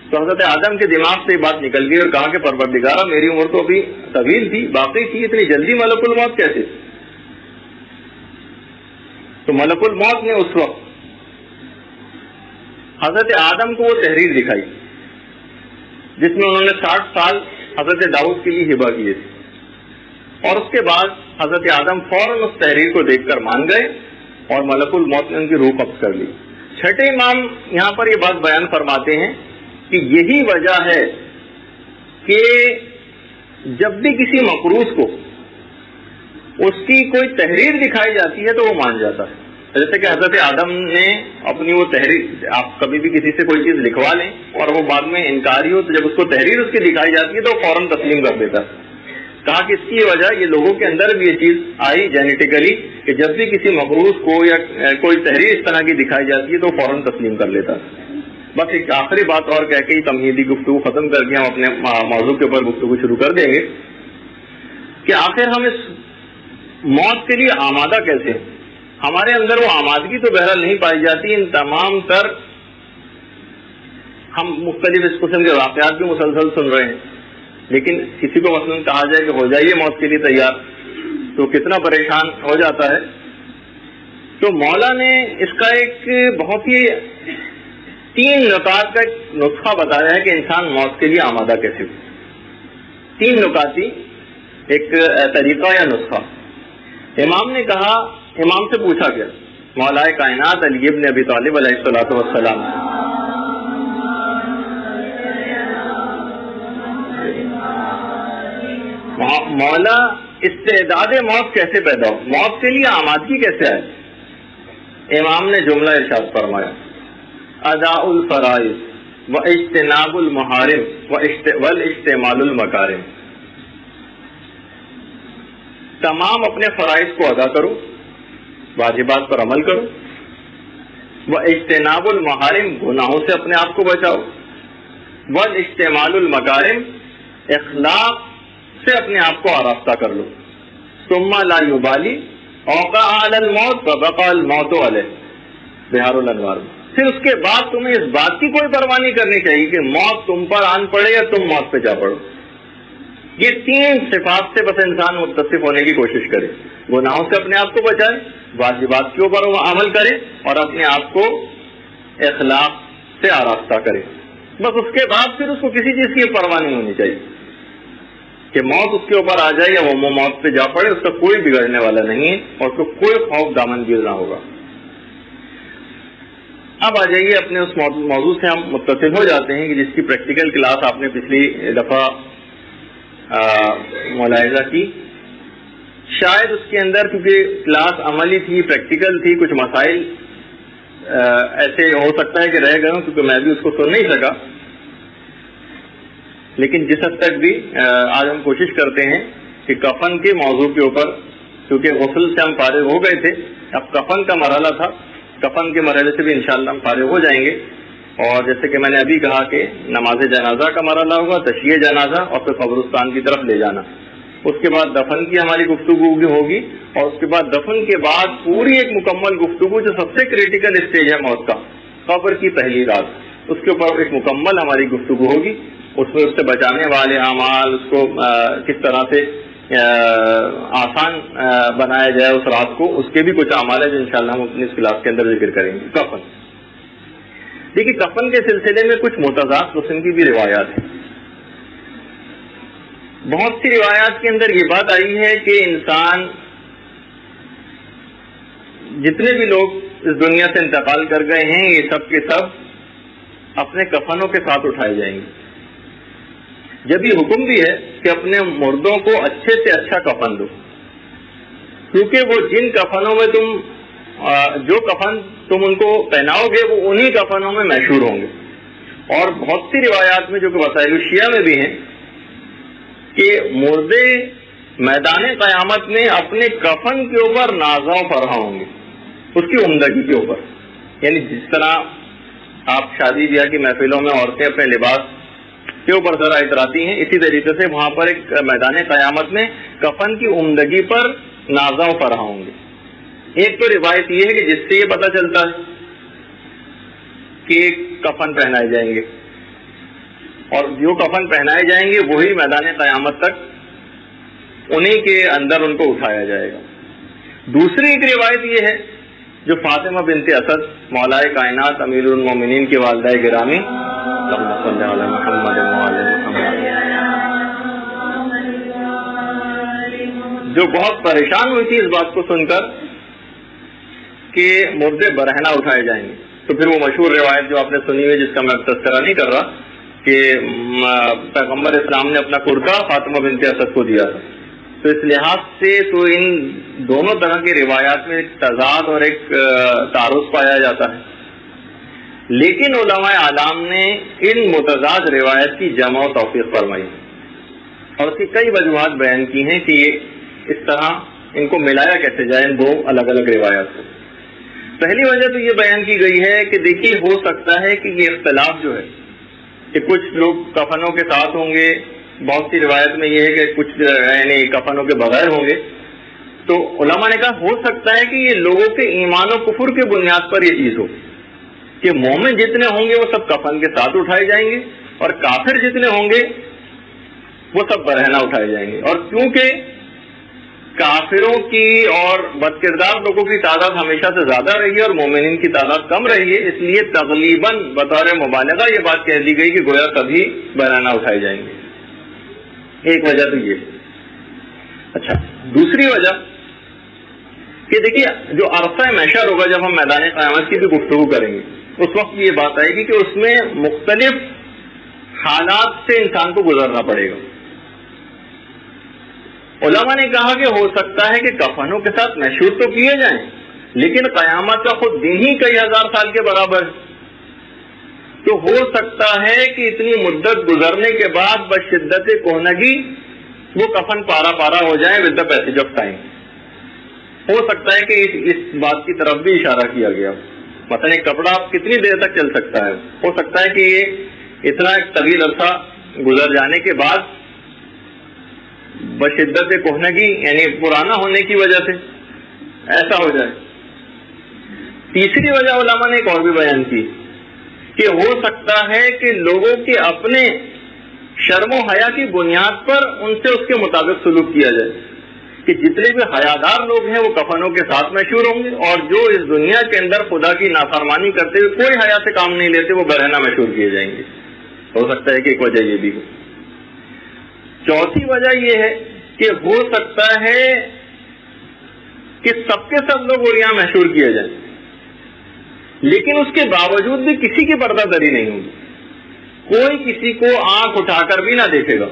تو حضرت آدم کے دماغ سے یہ بات نکل گئی اور کہا کہ پروردگارا میری عمر تو ابھی طویل تھی، باقی تھی، اتنی جلدی ملک الموت کیسے؟ تو ملک الموت نے اس وقت حضرت آدم کو وہ تحریر دکھائی جس میں انہوں نے 60 سال حضرت داؤد کے لیے ہبہ کیے تھے، اور اس کے بعد حضرت آدم فوراً اس تحریر کو دیکھ کر مان گئے اور ملک الموت نے ان کی روح قبض کر لی. چھٹے امام یہاں پر یہ بات بیان فرماتے ہیں کہ یہی وجہ ہے کہ جب بھی کسی مقروض کو اس کی کوئی تحریر دکھائی جاتی ہے تو وہ مان جاتا ہے. جیسے کہ حضرت آدم نے اپنی وہ تحریر، آپ کبھی بھی کسی سے کوئی چیز لکھوا لیں اور وہ بعد میں انکاری ہو تو جب اس کو تحریر اس کی دکھائی جاتی ہے تو وہ فوراً تسلیم کر دیتا ہے. کہا کہ اس کی وجہ یہ لوگوں کے اندر بھی یہ چیز آئی جینیٹیکلی کہ جب بھی کسی مقروض کو یا کوئی تحریر اس طرح کی دکھائی جاتی ہے تو فوراً تسلیم کر لیتا ہے. بس ایک آخری بات اور کہہ کے تمہیدی گفتگو ختم کر کے ہم اپنے موضوع کے اوپر گفتگو شروع کر دیں گے کہ آخر ہم اس موت کے لیے آمادہ کیسے ہیں. ہمارے اندر وہ آمادگی تو بہرحال نہیں پائی جاتی. ان تمام تر ہم مختلف اس قسم کے واقعات بھی مسلسل سن رہے ہیں، لیکن کسی کو مثلاً کہا جائے کہ ہو جائیے موت کے لیے تیار تو کتنا پریشان ہو جاتا ہے. تو مولا نے اس کا ایک بہت ہی 3 نکات کا ایک نسخہ بتایا ہے کہ انسان موت کے لیے آمادہ کیسے ہو. 3 نکاتی ایک طریقہ یا نسخہ. امام نے کہا، امام سے پوچھا گیا مولا کائنات علی ابن ابی طالب علیہ الصلوۃ والسلام، مولا استعداد موت کیسے پیدا ہو، موت کے لیے آمادگی کیسے آئے؟ امام نے جملہ ارشاد فرمایا اداء الفرائض و اجتناب المحارم والاستعمال المکارم. تمام اپنے فرائض کو ادا کرو، واجبات پر عمل کرو، وہ اجتناب المحارم گناہوں سے اپنے آپ کو بچاؤ، والاستعمال المکارم اخلاق سے اپنے آپ کو آراستہ کر لو. ثم لا یبالی اوقع علی الموت فبقى الموت علیہ، بہار الانوار. پھر اس کے بعد تمہیں اس بات کی کوئی پرواہ نہیں کرنی چاہیے کہ موت تم پر آن پڑے یا تم موت پہ جا پڑو. یہ 3 صفات سے بس انسان متصف ہونے کی کوشش کرے، گناہوں سے اپنے آپ کو بچائے، واجبات کے اوپر عمل کرے اور اپنے آپ کو اخلاق سے آراستہ کرے. بس اس کے بعد پھر اس کو کسی چیز کی پرواہ نہیں ہونی چاہیے کہ موت اس کے اوپر آ جائے یا وہ موت پہ جا پڑے، اس کا کوئی بگڑنے والا نہیں ہے اور اس کو کوئی خوف دامن گیر نہ ہوگا. اب آ جائیے اپنے اس موضوع سے ہم متصل ہو جاتے ہیں کہ جس کی پریکٹیکل کلاس آپ نے پچھلی دفعہ ملاحظہ کی. شاید اس کے اندر کیونکہ کلاس عملی تھی، پریکٹیکل تھی، کچھ مسائل ایسے ہو سکتا ہے کہ رہ گئے ہوں کیونکہ میں بھی اس کو سن نہیں سکا، لیکن جس حد تک بھی آج ہم کوشش کرتے ہیں کہ کفن کے موضوع کے اوپر، کیونکہ غسل سے ہم فارغ ہو گئے تھے، اب کفن کا مرحلہ تھا، کفن کے مرحلے سے بھی انشاءاللہ ہم فارغ ہو جائیں گے. اور جیسے کہ میں نے ابھی کہا کہ نماز جنازہ کا مرحلہ ہوگا، تشییع جنازہ اور پھر قبرستان کی طرف لے جانا. اس کے بعد دفن کی ہماری گفتگو ہوگی اور اس کے بعد دفن کے بعد پوری ایک مکمل گفتگو جو سب سے کریٹیکل اسٹیج ہے موت کا، قبر کی پہلی رات، اس کے اوپر ایک مکمل ہماری گفتگو ہوگی. اس میں اس سے بچانے والے اعمال، اس کو کس طرح سے آسان بنایا جائے اس رات کو، اس کے بھی کچھ اعمال ہیں جو انشاءاللہ ہم اپنی اس کلاس کے اندر ذکر کریں گے. کفن، دیکھیے کفن کے سلسلے میں کچھ متضاد قسم کی بھی روایات ہیں. بہت سی روایات کے اندر یہ بات آئی ہے کہ انسان جتنے بھی لوگ اس دنیا سے انتقال کر گئے ہیں یہ سب کے سب اپنے کفنوں کے ساتھ اٹھائے جائیں گے. جب یہ حکم بھی ہے کہ اپنے مردوں کو اچھے سے اچھا کفن دو، کیونکہ وہ جن کفنوں میں جو کفن تم ان کو پہناؤ گے وہ انہی کفنوں میں محشور ہوں گے. اور بہت سی روایات میں جو کہ وسائل الشیعہ میں بھی ہیں کہ مردے میدان قیامت میں اپنے کفن کے اوپر نازاں فرحاں ہوں گے، اس کی عمدگی کے اوپر. یعنی جس طرح آپ شادی بیاہ کی محفلوں میں عورتیں اپنے لباس کے اوپر ذرا اتراتی ہیں، اسی طریقے سے وہاں پر ایک میدان قیامت میں کفن کی عمدگی پر نازاں فرحاں ہوں گے. ایک تو روایت یہ ہے کہ جس سے یہ پتہ چلتا ہے کہ کفن پہنائے جائیں گے، اور جو کفن پہنائے جائیں گے وہی میدان قیامت تک انہی کے اندر ان کو اٹھایا جائے گا. دوسری ایک روایت یہ ہے جو فاطمہ بنت اسد مولائے کائنات امیر المومنین کی والدہ گرامی صلی اللہ علیہ محمد جو بہت پریشان ہوئی تھی اس بات کو سن کر کہ مردے برہنہ اٹھائے جائیں گے. تو پھر وہ مشہور روایت جو آپ نے سنی ہوئی جس کا میں تذکرہ نہیں کر رہا کہ پیغمبر اسلام نے اپنا کرتا فاطمہ بنت اسد کو دیا تھا. تو اس لحاظ سے تو ان دونوں طرح کی روایات میں ایک تضاد اور ایک تعارض پایا جاتا ہے. لیکن علماء اعلام نے ان متضاد روایت کی جمع و توفیق فرمائی اور اس کی کئی وجوہات بیان کی ہیں کہ یہ اس طرح ان کو ملایا کیسے جائے ان دو الگ الگ روایات کو. پہلی وجہ تو یہ بیان کی گئی ہے کہ دیکھیے ہو سکتا ہے کہ یہ اختلاف جو ہے کہ کچھ لوگ کفنوں کے ساتھ ہوں گے، بہت سی روایت میں یہ ہے کہ کچھ یعنی کفنوں کے بغیر ہوں گے. تو علماء نے کہا ہو سکتا ہے کہ یہ لوگوں کے ایمان و کفر کے بنیاد پر یہ چیز ہو کہ مومن جتنے ہوں گے وہ سب کفن کے ساتھ اٹھائے جائیں گے اور کافر جتنے ہوں گے وہ سب برہنہ اٹھائے جائیں گے. اور کیونکہ کافروں کی اور بد کردار لوگوں کی تعداد ہمیشہ سے زیادہ رہی ہے اور مومنین کی تعداد کم رہی ہے، اس لیے تغلیباً بطور مبالغہ یہ بات کہہ دی گئی کہ گویا کبھی برہنہ اٹھائے جائیں گے. ایک وجہ تو یہ. اچھا، دوسری وجہ کہ دیکھیے جو عرصہ محشر ہوگا جب ہم میدان قیامت کی بھی گفتگو کریں گے اس وقت یہ بات آئے گی کہ اس میں مختلف حالات سے انسان کو گزرنا پڑے گا. علماء نے کہا کہ ہو سکتا ہے کہ کفنوں کے ساتھ محشور تو کیے جائیں لیکن قیامت کا خود دن ہی کئی ہزار سال کے برابر ہے. تو ہو سکتا ہے کہ اتنی مدت گزرنے کے بعد بشدت کہنگی وہ کفن پارا پارا ہو جائے with the passage of time. ہو سکتا ہے کہ اس بات کی طرف بھی اشارہ کیا گیا. مثلا ایک کپڑا آپ کتنی دیر تک چل سکتا ہے؟ ہو سکتا ہے کہ یہ اتنا ایک طویل عرصہ گزر جانے کے بعد بشدت کہنگی یعنی پرانا ہونے کی وجہ سے ایسا ہو جائے. تیسری وجہ علماء نے ایک اور بھی بیان کی کہ ہو سکتا ہے کہ لوگوں کے اپنے شرم و حیا کی بنیاد پر ان سے اس کے مطابق سلوک کیا جائے کہ جتنے بھی حیادار لوگ ہیں وہ کفنوں کے ساتھ مشہور ہوں گے اور جو اس دنیا کے اندر خدا کی نافرمانی کرتے ہوئے کوئی حیا سے کام نہیں لیتے وہ برہنہ مشہور کیے جائیں گے. ہو سکتا ہے کہ ایک وجہ یہ بھی ہو. چوتھی وجہ یہ ہے کہ ہو سکتا ہے کہ سب کے سب لوگ عریاں مشہور کیے جائیں لیکن اس کے باوجود بھی کسی کی پردہ دری نہیں ہوگی. کوئی کسی کو آنکھ اٹھا کر بھی نہ دیکھے گا.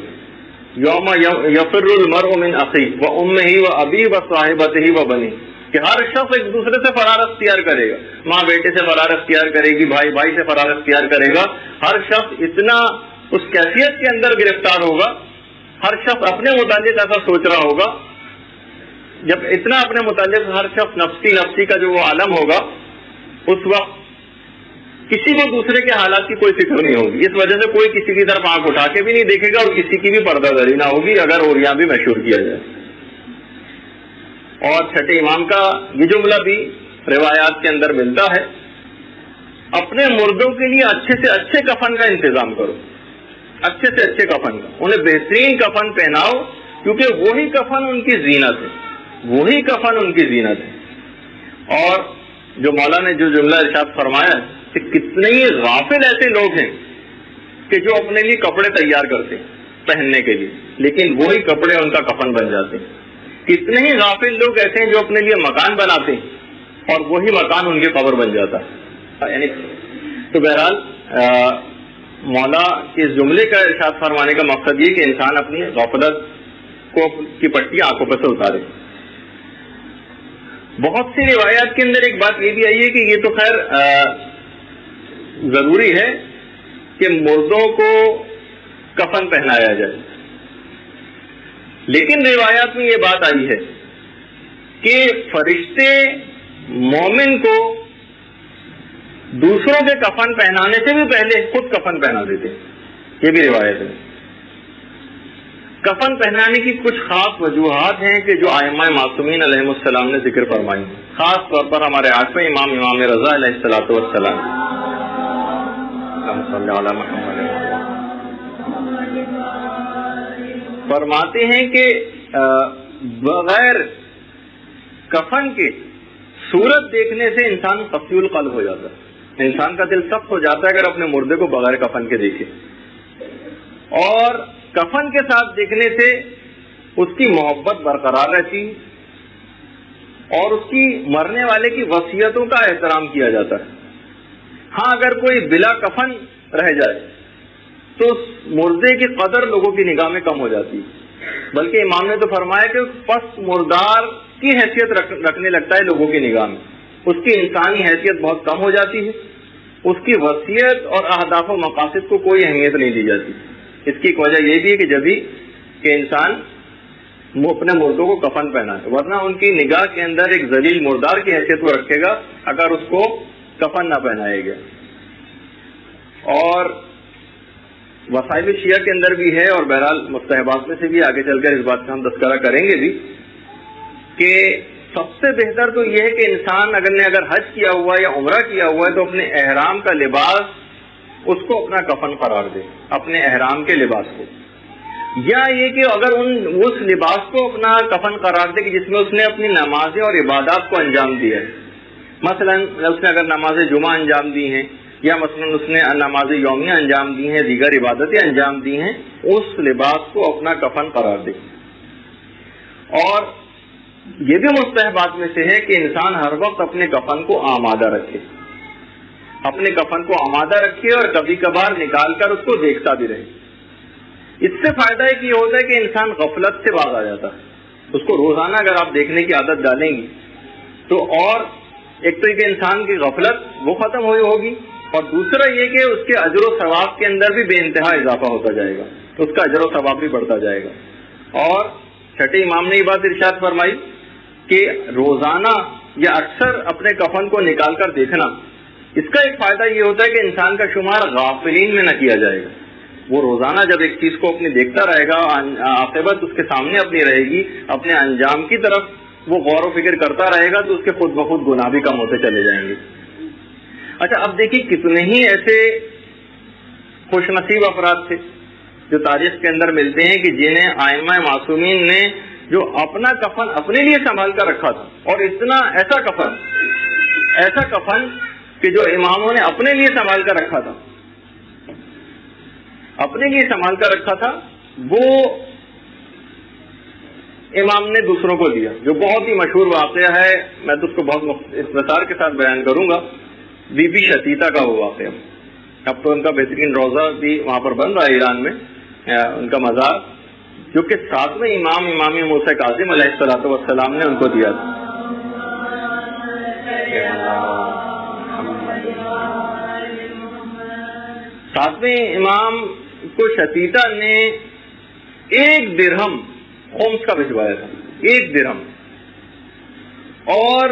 یوم یفر المرء من اخیہ وامہ وابیہ وصاحبتہ وبنیہ کہ ہر شخص ایک دوسرے سے فرار اختیار کرے گا. ماں بیٹے سے فرار اختیار کرے گی، بھائی بھائی سے فرار اختیار کرے گا. ہر شخص اتنا اس کیفیت کے اندر گرفتار ہوگا، ہر شخص اپنے متعلق ایسا سوچ رہا ہوگا. جب اتنا اپنے متعلق ہر شخص نفسی نفسی کا جو وہ عالم ہوگا اس وقت کسی کو دوسرے کے حالات کی کوئی فکر نہیں ہوگی. اس وجہ سے کوئی کسی کی طرف آنکھ اٹھا کے بھی نہیں دیکھے گا اور کسی کی بھی پردہ داری نہ ہوگی اگر عریاں بھی مشہور کیا جائے. اور چھٹے امام کا یہ جملہ بھی روایات کے اندر ملتا ہے، اپنے مردوں کے لیے اچھے سے اچھے کفن کا انتظام کرو، اچھے سے اچھے کفن کا، انہیں بہترین کفن پہناؤ کیونکہ وہی کفن ان کی زینت ہے، وہی کفن ان کی زینت ہے. اور جو مولا نے جو جملہ ارشاد فرمایا ہے کہ کتنے ہی غافل ایسے لوگ ہیں کہ جو اپنے لیے کپڑے تیار کرتے ہیں پہننے کے لیے لیکن وہی کپڑے ان کا کفن بن جاتے ہیں. کتنے ہی غافل لوگ ایسے ہیں جو اپنے لیے مکان بناتے ہیں اور وہی مکان ان کی قبر بن جاتا ہے. یعنی تو بہرحال مولا کے اس جملے کا ارشاد فرمانے کا مقصد یہ کہ انسان اپنی غفلت کی پٹی آنکھوں پر سے اتارے. بہت سی روایات کے اندر ایک بات یہ بھی آئی ہے کہ یہ تو خیر ضروری ہے کہ مردوں کو کفن پہنایا جائے، لیکن روایات میں یہ بات آئی ہے کہ فرشتے مومن کو دوسروں کے کفن پہنانے سے بھی پہلے خود کفن پہنا دیتے. یہ بھی روایت ہے. کفن پہنانے کی کچھ خاص وجوہات ہیں کہ جو ائمہ معصومین علیہ السلام نے ذکر فرمائی، خاص طور پر ہمارے آٹھویں امام رضا علیہ الصلوۃ والسلام. فرماتے ہیں کہ بغیر کفن کے صورت دیکھنے سے انسان قسی القلب ہو جاتا ہے. انسان کا دل سخت ہو جاتا ہے اگر اپنے مردے کو بغیر کفن کے دیکھے، اور کفن کے ساتھ دیکھنے سے اس کی محبت برقرار رہتی اور اس کی مرنے والے کی وصیتوں کا احترام کیا جاتا ہے. ہاں اگر کوئی بلا کفن رہ جائے تو اس مردے کی قدر لوگوں کی نگاہ میں کم ہو جاتی ہے، بلکہ امام نے تو فرمایا کہ پس مردار کی حیثیت رکھنے لگتا ہے لوگوں کی نگاہ میں. اس کی انسانی حیثیت بہت کم ہو جاتی ہے، اس کی وصیت اور اہداف و مقاصد کو کوئی اہمیت نہیں دی جاتی. اس کی ایک وجہ یہ بھی ہے کہ جب بھی کہ انسان اپنے مردوں کو کفن پہنائے، ورنہ ان کی نگاہ کے اندر ایک ذلیل مردار کی حیثیت وہ رکھے گا اگر اس کو کفن نہ پہنائے گا. اور وسائل شیعہ کے اندر بھی ہے، اور بہرحال مستحبات میں سے بھی آگے چل کر اس بات کا ہم تذکرہ کریں گے بھی، کہ سب سے بہتر تو یہ ہے کہ انسان اگر حج کیا ہوا ہے یا عمرہ کیا ہوا ہے تو اپنے احرام کا لباس اس کو اپنا کفن قرار دے، اپنے احرام کے لباس کو. یا یہ کہ اگر اس لباس کو اپنا کفن قرار دے کہ جس میں اس نے اپنی نمازیں اور عبادات کو انجام دیا ہے. مثلا اس نے اگر نماز جمعہ انجام دی ہیں، یا مثلا اس نے نماز یومیہ انجام دی ہیں، دیگر عبادتیں انجام دی ہیں، اس لباس کو اپنا کفن قرار دے. اور یہ بھی مستحبات میں سے ہے کہ انسان ہر وقت اپنے کفن کو آمادہ رکھے، اپنے کفن کو آمادہ رکھے اور کبھی کبھار نکال کر اس کو دیکھتا بھی رہے. اس سے فائدہ ایک یہ ہوتا ہے کہ انسان غفلت سے باز آ جاتا ہے. اس کو روزانہ اگر آپ دیکھنے کی عادت ڈالیں گی تو اور ایک تو یہ کہ انسان کی غفلت وہ ختم ہوئی ہوگی، اور دوسرا یہ کہ اس کے اجر و ثواب کے اندر بھی بے انتہا اضافہ ہوتا جائے گا، اس کا اجر و ثواب بھی بڑھتا جائے گا. اور چھٹے امام نے یہ بات ارشاد فرمائی کہ روزانہ یا اکثر اپنے کفن کو نکال کر دیکھنا، اس کا ایک فائدہ یہ ہوتا ہے کہ انسان کا شمار غافلین میں نہ کیا جائے گا. وہ روزانہ جب ایک چیز کو اپنی دیکھتا رہے گا، عاقبت اس کے سامنے اپنی رہے گی، اپنے انجام کی طرف وہ غور و فکر کرتا رہے گا، تو اس کے خود بخود گناہ بھی کم ہوتے چلے جائیں گے. اچھا اب دیکھیے کتنے ہی ایسے خوش نصیب افراد تھے جو تاریخ کے اندر ملتے ہیں کہ جنہیں ائمہ معصومین نے جو اپنا کفن اپنے لیے سنبھال کر رکھا تھا، اور اتنا ایسا کفن کہ جو اماموں نے اپنے لیے سنبھال کر رکھا تھا، وہ امام نے دوسروں کو دیا. جو بہت ہی مشہور واقعہ ہے، میں تو اس کو بہت اختصار کے ساتھ بیان کروں گا. بی بی شتیتا کا وہ واقعہ. اب تو ان کا بہترین روزہ بھی وہاں پر بن رہا ہے ایران میں، ان کا مزار، جو کہ 7ویں امام موسیٰ کاظم علیہ الصلوۃ والسلام نے ان کو دیا تھا. ساتویں امام کو شتیتا نے 1 درہم خمس کا بھجوایا تھا، 1 درہم، اور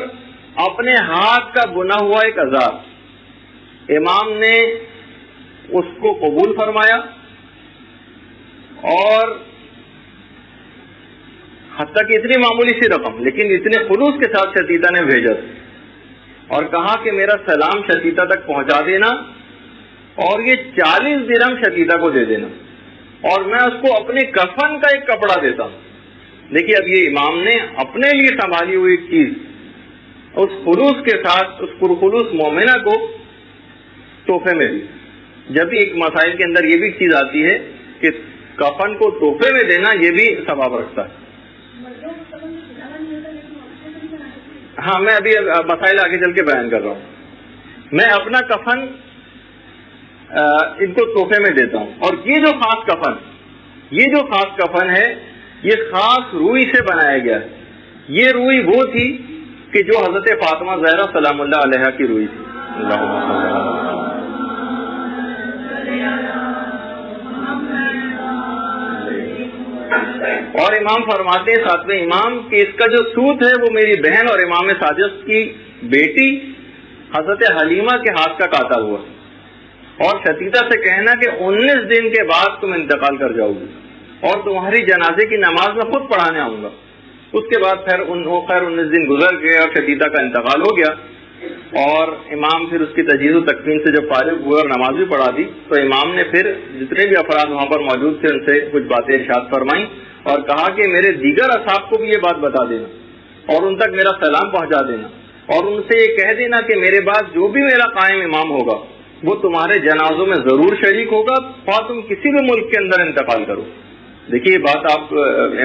اپنے ہاتھ کا بنا ہوا ایک ازار. امام نے اس کو قبول فرمایا، اور حتیٰ کہ اتنی معمولی سی رقم لیکن اتنے خلوص کے ساتھ شتیتا نے بھیجا اور کہا کہ میرا سلام شتیتا تک پہنچا دینا، اور یہ 40 درہم شتیتا کو دے دینا، اور میں اس کو اپنے کفن کا ایک کپڑا دیتا ہوں. دیکھیے اب یہ امام نے اپنے لیے سنبھالی ہوئی ایک چیز اس خلوص کے ساتھ اس پرخلوص مومنہ کو تحفے میں دی. جب بھی ایک مسائل کے اندر یہ بھی چیز آتی ہے کہ کفن کو تحفے میں دینا یہ بھی ثواب رکھتا ہے. ہاں میں ابھی مسائل آگے چل کے بیان کر رہا ہوں. میں اپنا کفن ان کو تحفے میں دیتا ہوں, اور یہ جو خاص کفن ہے یہ خاص روئی سے بنایا گیا ہے. یہ روئی وہ تھی کہ جو حضرت فاطمہ زہرا سلام اللہ علیہا کی روئی تھی. اور امام فرماتے ہیں ساتویں امام کہ اس کا جو سوت ہے وہ میری بہن اور امام ساجد کی بیٹی حضرت حلیمہ کے ہاتھ کا کاٹا ہوا, اور شتیتا سے کہنا کہ 19 دن کے بعد تم انتقال کر جاؤ گی اور تمہاری جنازے کی نماز میں خود پڑھانے آؤں گا. اس کے بعد خیر 19 دن گزر گئے اور شتیتا کا انتقال ہو گیا, اور امام پھر اس کی تجہیز و تکفین سے جب فارغ ہوئے اور نماز بھی پڑھا دی تو امام نے پھر جتنے بھی افراد وہاں پر موجود تھے ان سے کچھ باتیں ارشاد فرمائیں اور کہا کہ میرے دیگر اصحاب کو بھی یہ بات بتا دینا اور ان تک میرا سلام پہنچا دینا, اور ان سے یہ کہہ دینا کہ میرے بعد جو بھی میرا قائم امام ہوگا وہ تمہارے جنازوں میں ضرور شریک ہوگا, اور تم کسی بھی ملک کے اندر انتقال کرو. دیکھیے یہ بات آپ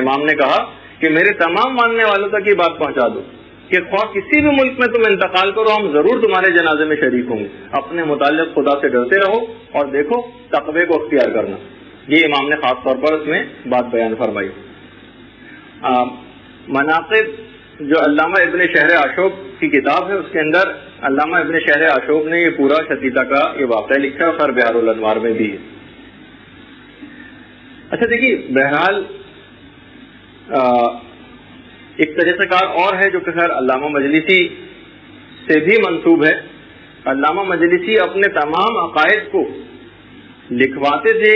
امام نے کہا کہ میرے تمام ماننے والوں تک یہ بات پہنچا دو کہ خواہ کسی بھی ملک میں تم انتقال کرو ہم ضرور تمہارے جنازے میں شریک ہوں گے. اپنے متعلق خدا سے ڈرتے رہو اور دیکھو تقوی کو اختیار کرنا. یہ امام نے خاص طور پر اس میں بات بیان فرمائی. مناقب جو علامہ ابن شہر عاشوب کی کتاب ہے اس کے اندر علامہ ابن شہر عاشوب نے یہ پورا شتیتا کا یہ واقعہ لکھا ہے, اور بہار الانوار میں بھی ہے. اچھا دیکھیے بہرحال ایک طریقہ کار اور ہے جو کہ خیر علامہ مجلسی سے بھی منسوب ہے. علامہ مجلسی اپنے تمام عقائد کو لکھواتے تھے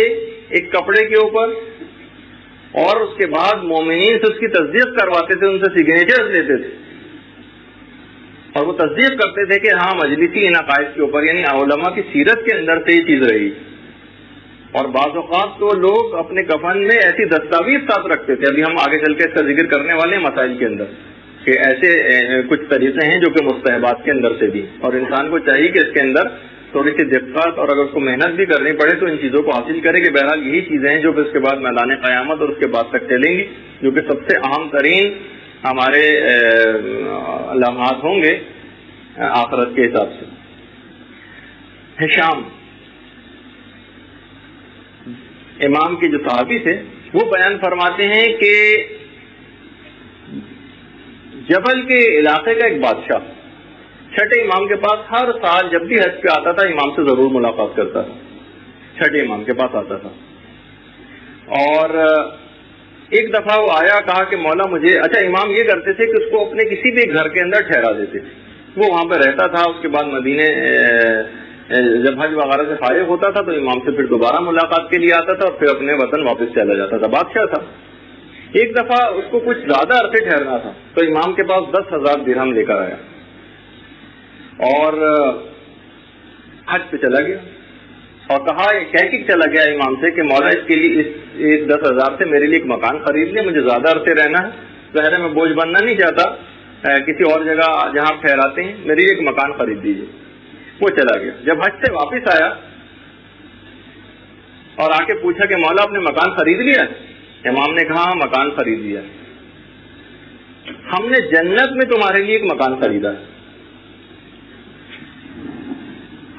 ایک کپڑے کے اوپر, اور اس کے بعد مومنین سے اس کی تصدیق کرواتے تھے, ان سے سگنیچرز لیتے تھے اور وہ تصدیق کرتے تھے کہ ہاں مجلسی ان عقائد کے اوپر یعنی علماء کی سیرت کے اندر سے یہ چیز رہی. اور بعض اوقات تو لوگ اپنے کفن میں ایسی دستاویز ساتھ رکھتے تھے, ابھی ہم آگے چل کے اس کا ذکر کرنے والے ہیں مسائل کے اندر, کہ ایسے کچھ طریقے ہیں جو کہ مستحبات کے اندر سے بھی, اور انسان کو چاہیے کہ اس کے اندر تھوڑی سی دقت اور اگر اس کو محنت بھی کرنی پڑے تو ان چیزوں کو حاصل کرے. کہ بہرحال یہی چیزیں ہیں جو کہ اس کے بعد میدان قیامت اور اس کے بعد تک چلیں گی, جو کہ سب سے اہم ترین ہمارے لمحات ہوں گے آخرت کے حساب سے. ہشام امام کے جو صحابی تھے وہ بیان فرماتے ہیں کہ جبل کے علاقے کا ایک بادشاہ چھٹے امام کے پاس ہر سال جب بھی حج پہ آتا تھا امام سے ضرور ملاقات کرتا تھا, چھٹے امام کے پاس آتا تھا. اور ایک دفعہ وہ آیا, کہا کہ مولا مجھے, اچھا امام یہ کرتے تھے کہ اس کو اپنے کسی بھی گھر کے اندر ٹھہرا دیتے تھے, وہ وہاں پہ رہتا تھا. اس کے بعد مدینے جب حج وغیرہ سے فارغ ہوتا تھا تو امام سے پھر دوبارہ ملاقات کے لیے آتا تھا اور پھر اپنے وطن واپس چلا جاتا تھا. بادشاہ تھا. ایک دفعہ اس کو کچھ زیادہ عرصے ٹھہرنا تھا تو امام کے پاس 10,000 درہم لے کر آیا اور حج پہ چلا گیا, اور کہا کہہ کے چلا گیا امام سے کہ مولا اس کے لیے اس 10,000 سے میرے لیے ایک مکان خرید لیں, مجھے زیادہ عرصے رہنا ہے, ظاہر میں بوجھ بننا نہیں چاہتا, کسی اور جگہ جہاں آپ ٹھہراتے ہیں میرے لیے ایک مکان خرید دیجیے. وہ چلا گیا. جب حج سے واپس آیا اور آ کے پوچھا کہ مولا آپ نے مکان خرید لیا؟ امام نے کہا مکان خرید لیا, ہم نے جنت میں تمہارے لیے ایک مکان خریدا ہے,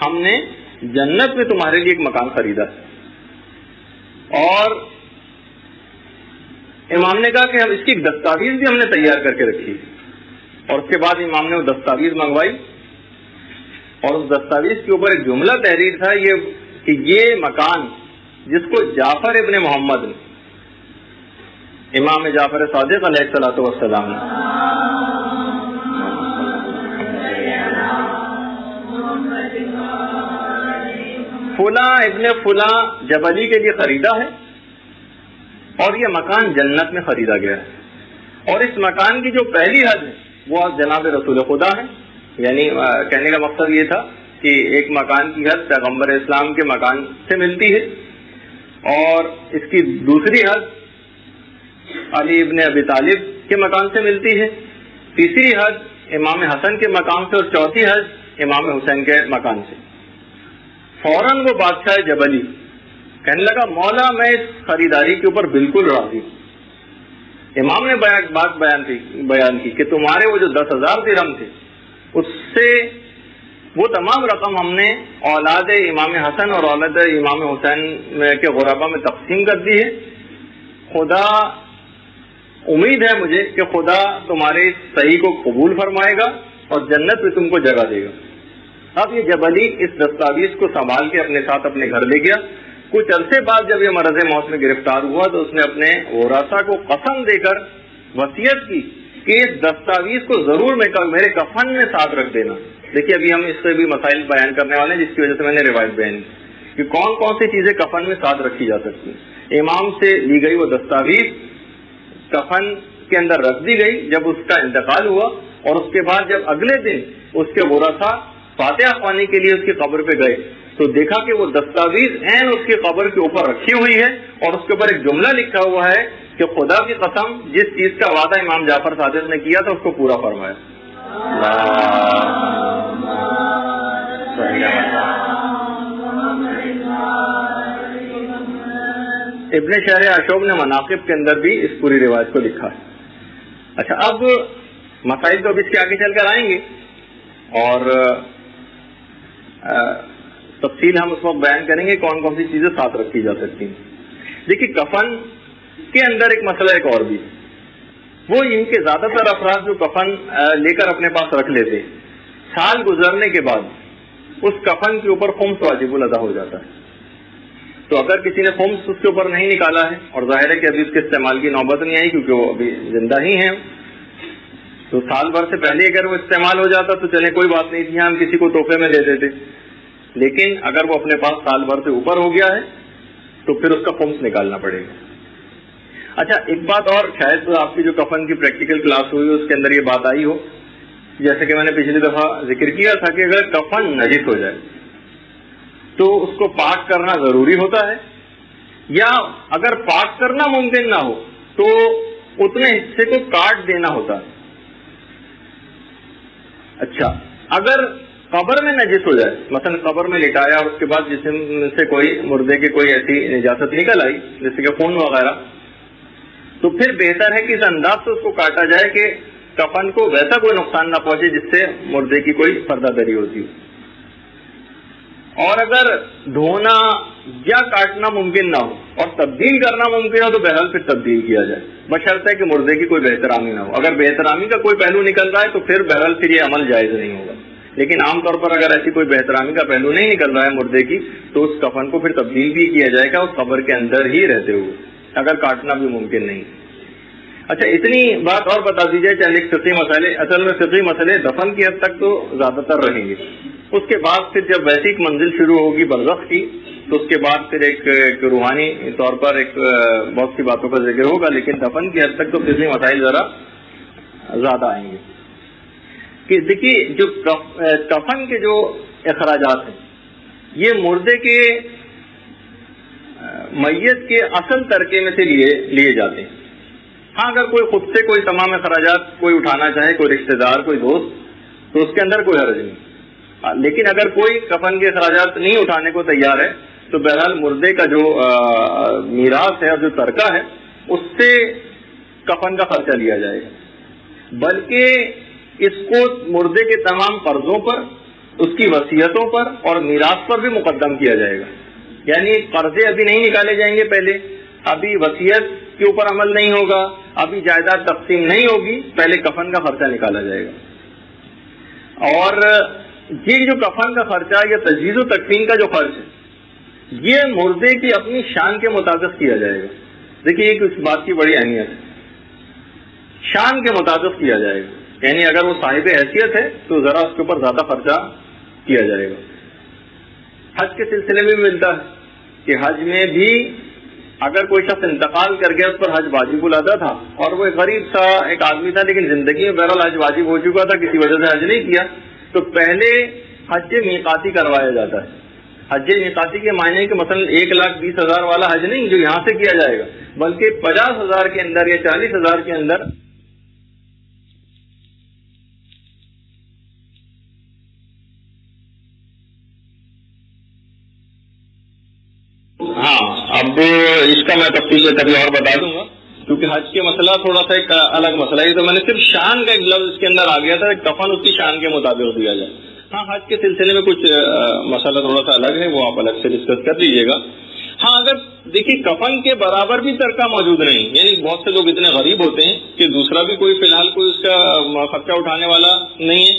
ہم نے جنت میں تمہارے لیے ایک مکان خریدا ہے. اور امام نے کہا کہ ہم اس کی دستاویز بھی ہم نے تیار کر کے رکھی, اور اس کے بعد امام نے وہ دستاویز منگوائی اور اس دستاویز کے اوپر ایک جملہ تحریر تھا یہ کہ یہ مکان جس کو جعفر ابن محمد نے, امام جعفر صادق علیہ الصلوۃ والسلام نے فلاں ابن فلاں جبلی کے لیے خریدا ہے اور یہ مکان جنت میں خریدا گیا ہے, اور اس مکان کی جو پہلی حد ہے وہ جناب رسول خدا ہے. یعنی کہنے کا مقصد یہ تھا کہ ایک مکان کی حد پیغمبر اسلام کے مکان سے ملتی ہے, اور اس کی دوسری حد علی ابن ابی طالب کے مکان سے ملتی ہے, تیسری حد امام حسن کے مقام سے, اور چوتھی حد امام حسین کے مکان سے. فوراً وہ بادشاہ جبلی کہنے لگا مولا میں اس خریداری کے اوپر بالکل راضی ہوں. امام نے بات بیان کی کہ تمہارے وہ جو 10,000 درہم تھے اس سے وہ تمام رقم ہم نے اولاد امام حسن اور اولاد امام حسین کے غربا میں تقسیم کر دی ہے. خدا امید ہے مجھے کہ خدا تمہارے اس صحیح کو قبول فرمائے گا اور جنت میں تم کو جگہ دے گا. اب یہ جبلی اس دستاویز کو سنبھال کے اپنے ساتھ اپنے گھر لے گیا. کچھ عرصے بعد جب یہ مرض موت میں گرفتار ہوا تو اس نے اپنے ورثاء کو قسم دے کر وصیت کی کہ اس دستاویز کو ضرور میرے کفن میں ساتھ رکھ دینا. دیکھیے ابھی ہم اس سے بھی مسائل بیان کرنے والے ہیں جس کی وجہ سے میں نے روایت بیان کی کہ کون کون سی چیزیں کفن میں ساتھ رکھی جا سکتی ہیں. امام سے لی گئی وہ دستاویز کفن کے اندر رکھ دی گئی جب اس کا انتقال ہوا, اور اس کے بعد جب اگلے دن اس کے ورثاء فاتحہ خوانی کے لیے اس کی قبر پہ گئے تو دیکھا کہ وہ دستاویز عین اس کی قبر کے اوپر رکھی ہوئی ہے اور اس کے اوپر ایک جملہ لکھا ہوا ہے کہ خدا کی قسم جس چیز کا وعدہ امام جعفر صادق نے کیا تھا اس کو پورا فرمایا. ابن شہر اشوب نے مناقب کے اندر بھی اس پوری روایت کو لکھا ہے. اچھا, اب مسائل تو اب اس کے آگے چل کر آئیں گے اور تفصیل ہم اس وقت بیان کریں گے کون کون سی چیزیں ساتھ رکھی جا سکتی ہیں. دیکھیے کفن کے اندر ایک مسئلہ ایک اور بھی, وہ ان کے زیادہ تر افراد جو کفن لے کر اپنے پاس رکھ لیتے سال گزرنے کے بعد اس کفن کے اوپر خمس واجب الادا ہو جاتا ہے. تو اگر کسی نے خمس اس کے اوپر نہیں نکالا ہے اور ظاہر ہے کہ ابھی اس کے استعمال کی نوبت نہیں آئی کیونکہ وہ ابھی زندہ ہی ہیں, تو سال بھر سے پہلے اگر وہ استعمال ہو جاتا تو چلے کوئی بات نہیں تھی, ہم کسی کو تحفے میں دے دیتے. لیکن اگر وہ اپنے پاس سال بھر سے اوپر ہو گیا ہے تو پھر اس کا خمس نکالنا پڑے گا. اچھا, ایک بات اور, شاید آپ کی جو کفن کی پریکٹیکل کلاس ہوئی اس کے اندر یہ بات آئی ہو, جیسے کہ میں نے پچھلی دفعہ ذکر کیا تھا کہ اگر کفن نجس ہو جائے تو اس کو پاک کرنا ضروری ہوتا ہے, یا اگر پاک کرنا ممکن نہ ہو تو اتنے حصے کو کاٹ دینا ہوتا ہے. اچھا, اگر قبر میں نجس ہو جائے, مثلا قبر میں لٹایا اور اس کے بعد جسم سے کوئی مردے کی کوئی ایسی نجاست نکل آئی جیسے کہ خون وغیرہ, تو پھر بہتر ہے کہ اس انداز سے اس کو کاٹا جائے کہ کفن کو ویسا کوئی نقصان نہ پہنچے جس سے مردے کی کوئی پردہ دری ہوتی ہو. اور اگر دھونا یا کاٹنا ممکن نہ ہو اور تبدیل کرنا ممکن ہو تو بہرحال پھر تبدیل کیا جائے, بشرطے کہ مردے کی کوئی بہترامی نہ ہو. اگر بہترامی کا کوئی پہلو نکل رہا ہے تو پھر بہرحال پھر یہ عمل جائز نہیں ہوگا. لیکن عام طور پر اگر ایسی کوئی بہترامی کا پہلو نہیں نکل رہا ہے مردے کی تو اس کفن کو پھر تبدیل بھی کیا جائے گا اس قبر کے اندر ہی رہتے ہوئے, اگر کاٹنا بھی ممکن نہیں. اچھا, اتنی بات اور بتا دی جائے چند ایک فقہی مسئلے. اصل میں فقہی مسئلے دفن کی حد تک تو زیادہ تر رہیں گے, اس کے بعد پھر جب ویسی ایک منزل شروع ہوگی برزخ کی تو اس کے بعد پھر ایک روحانی طور پر ایک بہت سی باتوں کا ذکر ہوگا, لیکن دفن کی حد تک تو فقہی مسائل ذرا زیادہ آئیں گے. کہ دیکھیے جو کفن کے جو اخراجات ہیں یہ مردے کے میت کے اصل ترکے میں سے لیے جاتے ہیں. ہاں, اگر کوئی خود سے کوئی تمام اخراجات کوئی اٹھانا چاہے, کوئی رشتہ دار کوئی دوست, تو اس کے اندر کوئی حرج نہیں. لیکن اگر کوئی کفن کے اخراجات نہیں اٹھانے کو تیار ہے تو بہرحال مردے کا جو میراث ہے اور جو ترکہ ہے اس سے کفن کا خرچہ لیا جائے گا, بلکہ اس کو مردے کے تمام قرضوں پر, اس کی وصیتوں پر اور میراث پر بھی مقدم کیا جائے گا. یعنی قرضے ابھی نہیں نکالے جائیں گے پہلے, ابھی وصیت کے اوپر عمل نہیں ہوگا, ابھی جائیداد تقسیم نہیں ہوگی, پہلے کفن کا خرچہ نکالا جائے گا. اور یہ جو کفن کا خرچہ یا تجہیز و تکفین کا جو خرچ ہے یہ مردے کی اپنی شان کے مطابق کیا جائے گا. دیکھیے ایک اس بات کی بڑی اہمیت ہے, شان کے مطابق کیا جائے گا. یعنی اگر وہ صاحب حیثیت ہے تو ذرا اس کے اوپر زیادہ خرچہ کیا جائے گا. حج کے سلسلے میں بھی ملتا ہے کہ حج میں بھی اگر کوئی شخص انتقال کر گیا اس پر حج واجب الادا تھا اور وہ ایک غریب سا ایک آدمی تھا لیکن زندگی میں بہرحال حج واجب ہو چکا تھا, کسی وجہ سے حج نہیں کیا, تو پہلے حج میقاتی کروایا جاتا ہے. حج میقاتی کے معنی کہ مثلا 1,20,000 والا حج نہیں جو یہاں سے کیا جائے گا, بلکہ 50,000 کے اندر یا 40,000 کے اندر. ہاں, اب اس کا میں تفصیل سے کبھی اور بتا دوں گا, کیونکہ کیونکہ حج کے مسئلہ تھوڑا سا ایک الگ مسئلہ ہے. تو میں نے صرف شان کا ایک لفظ اس کے اندر آ گیا تھا, کفن اس کی شان کے مطابق دیا جائے. ہاں حج کے سلسلے میں کچھ مسئلہ تھوڑا سا الگ ہے, وہ آپ الگ سے ڈسکس کر لیجیے گا. ہاں اگر دیکھیے کفن کے برابر بھی ترکہ موجود نہیں, یعنی بہت سے لوگ اتنے غریب ہوتے ہیں کہ دوسرا بھی کوئی فی الحال کوئی اس کا خرچہ اٹھانے والا نہیں ہے,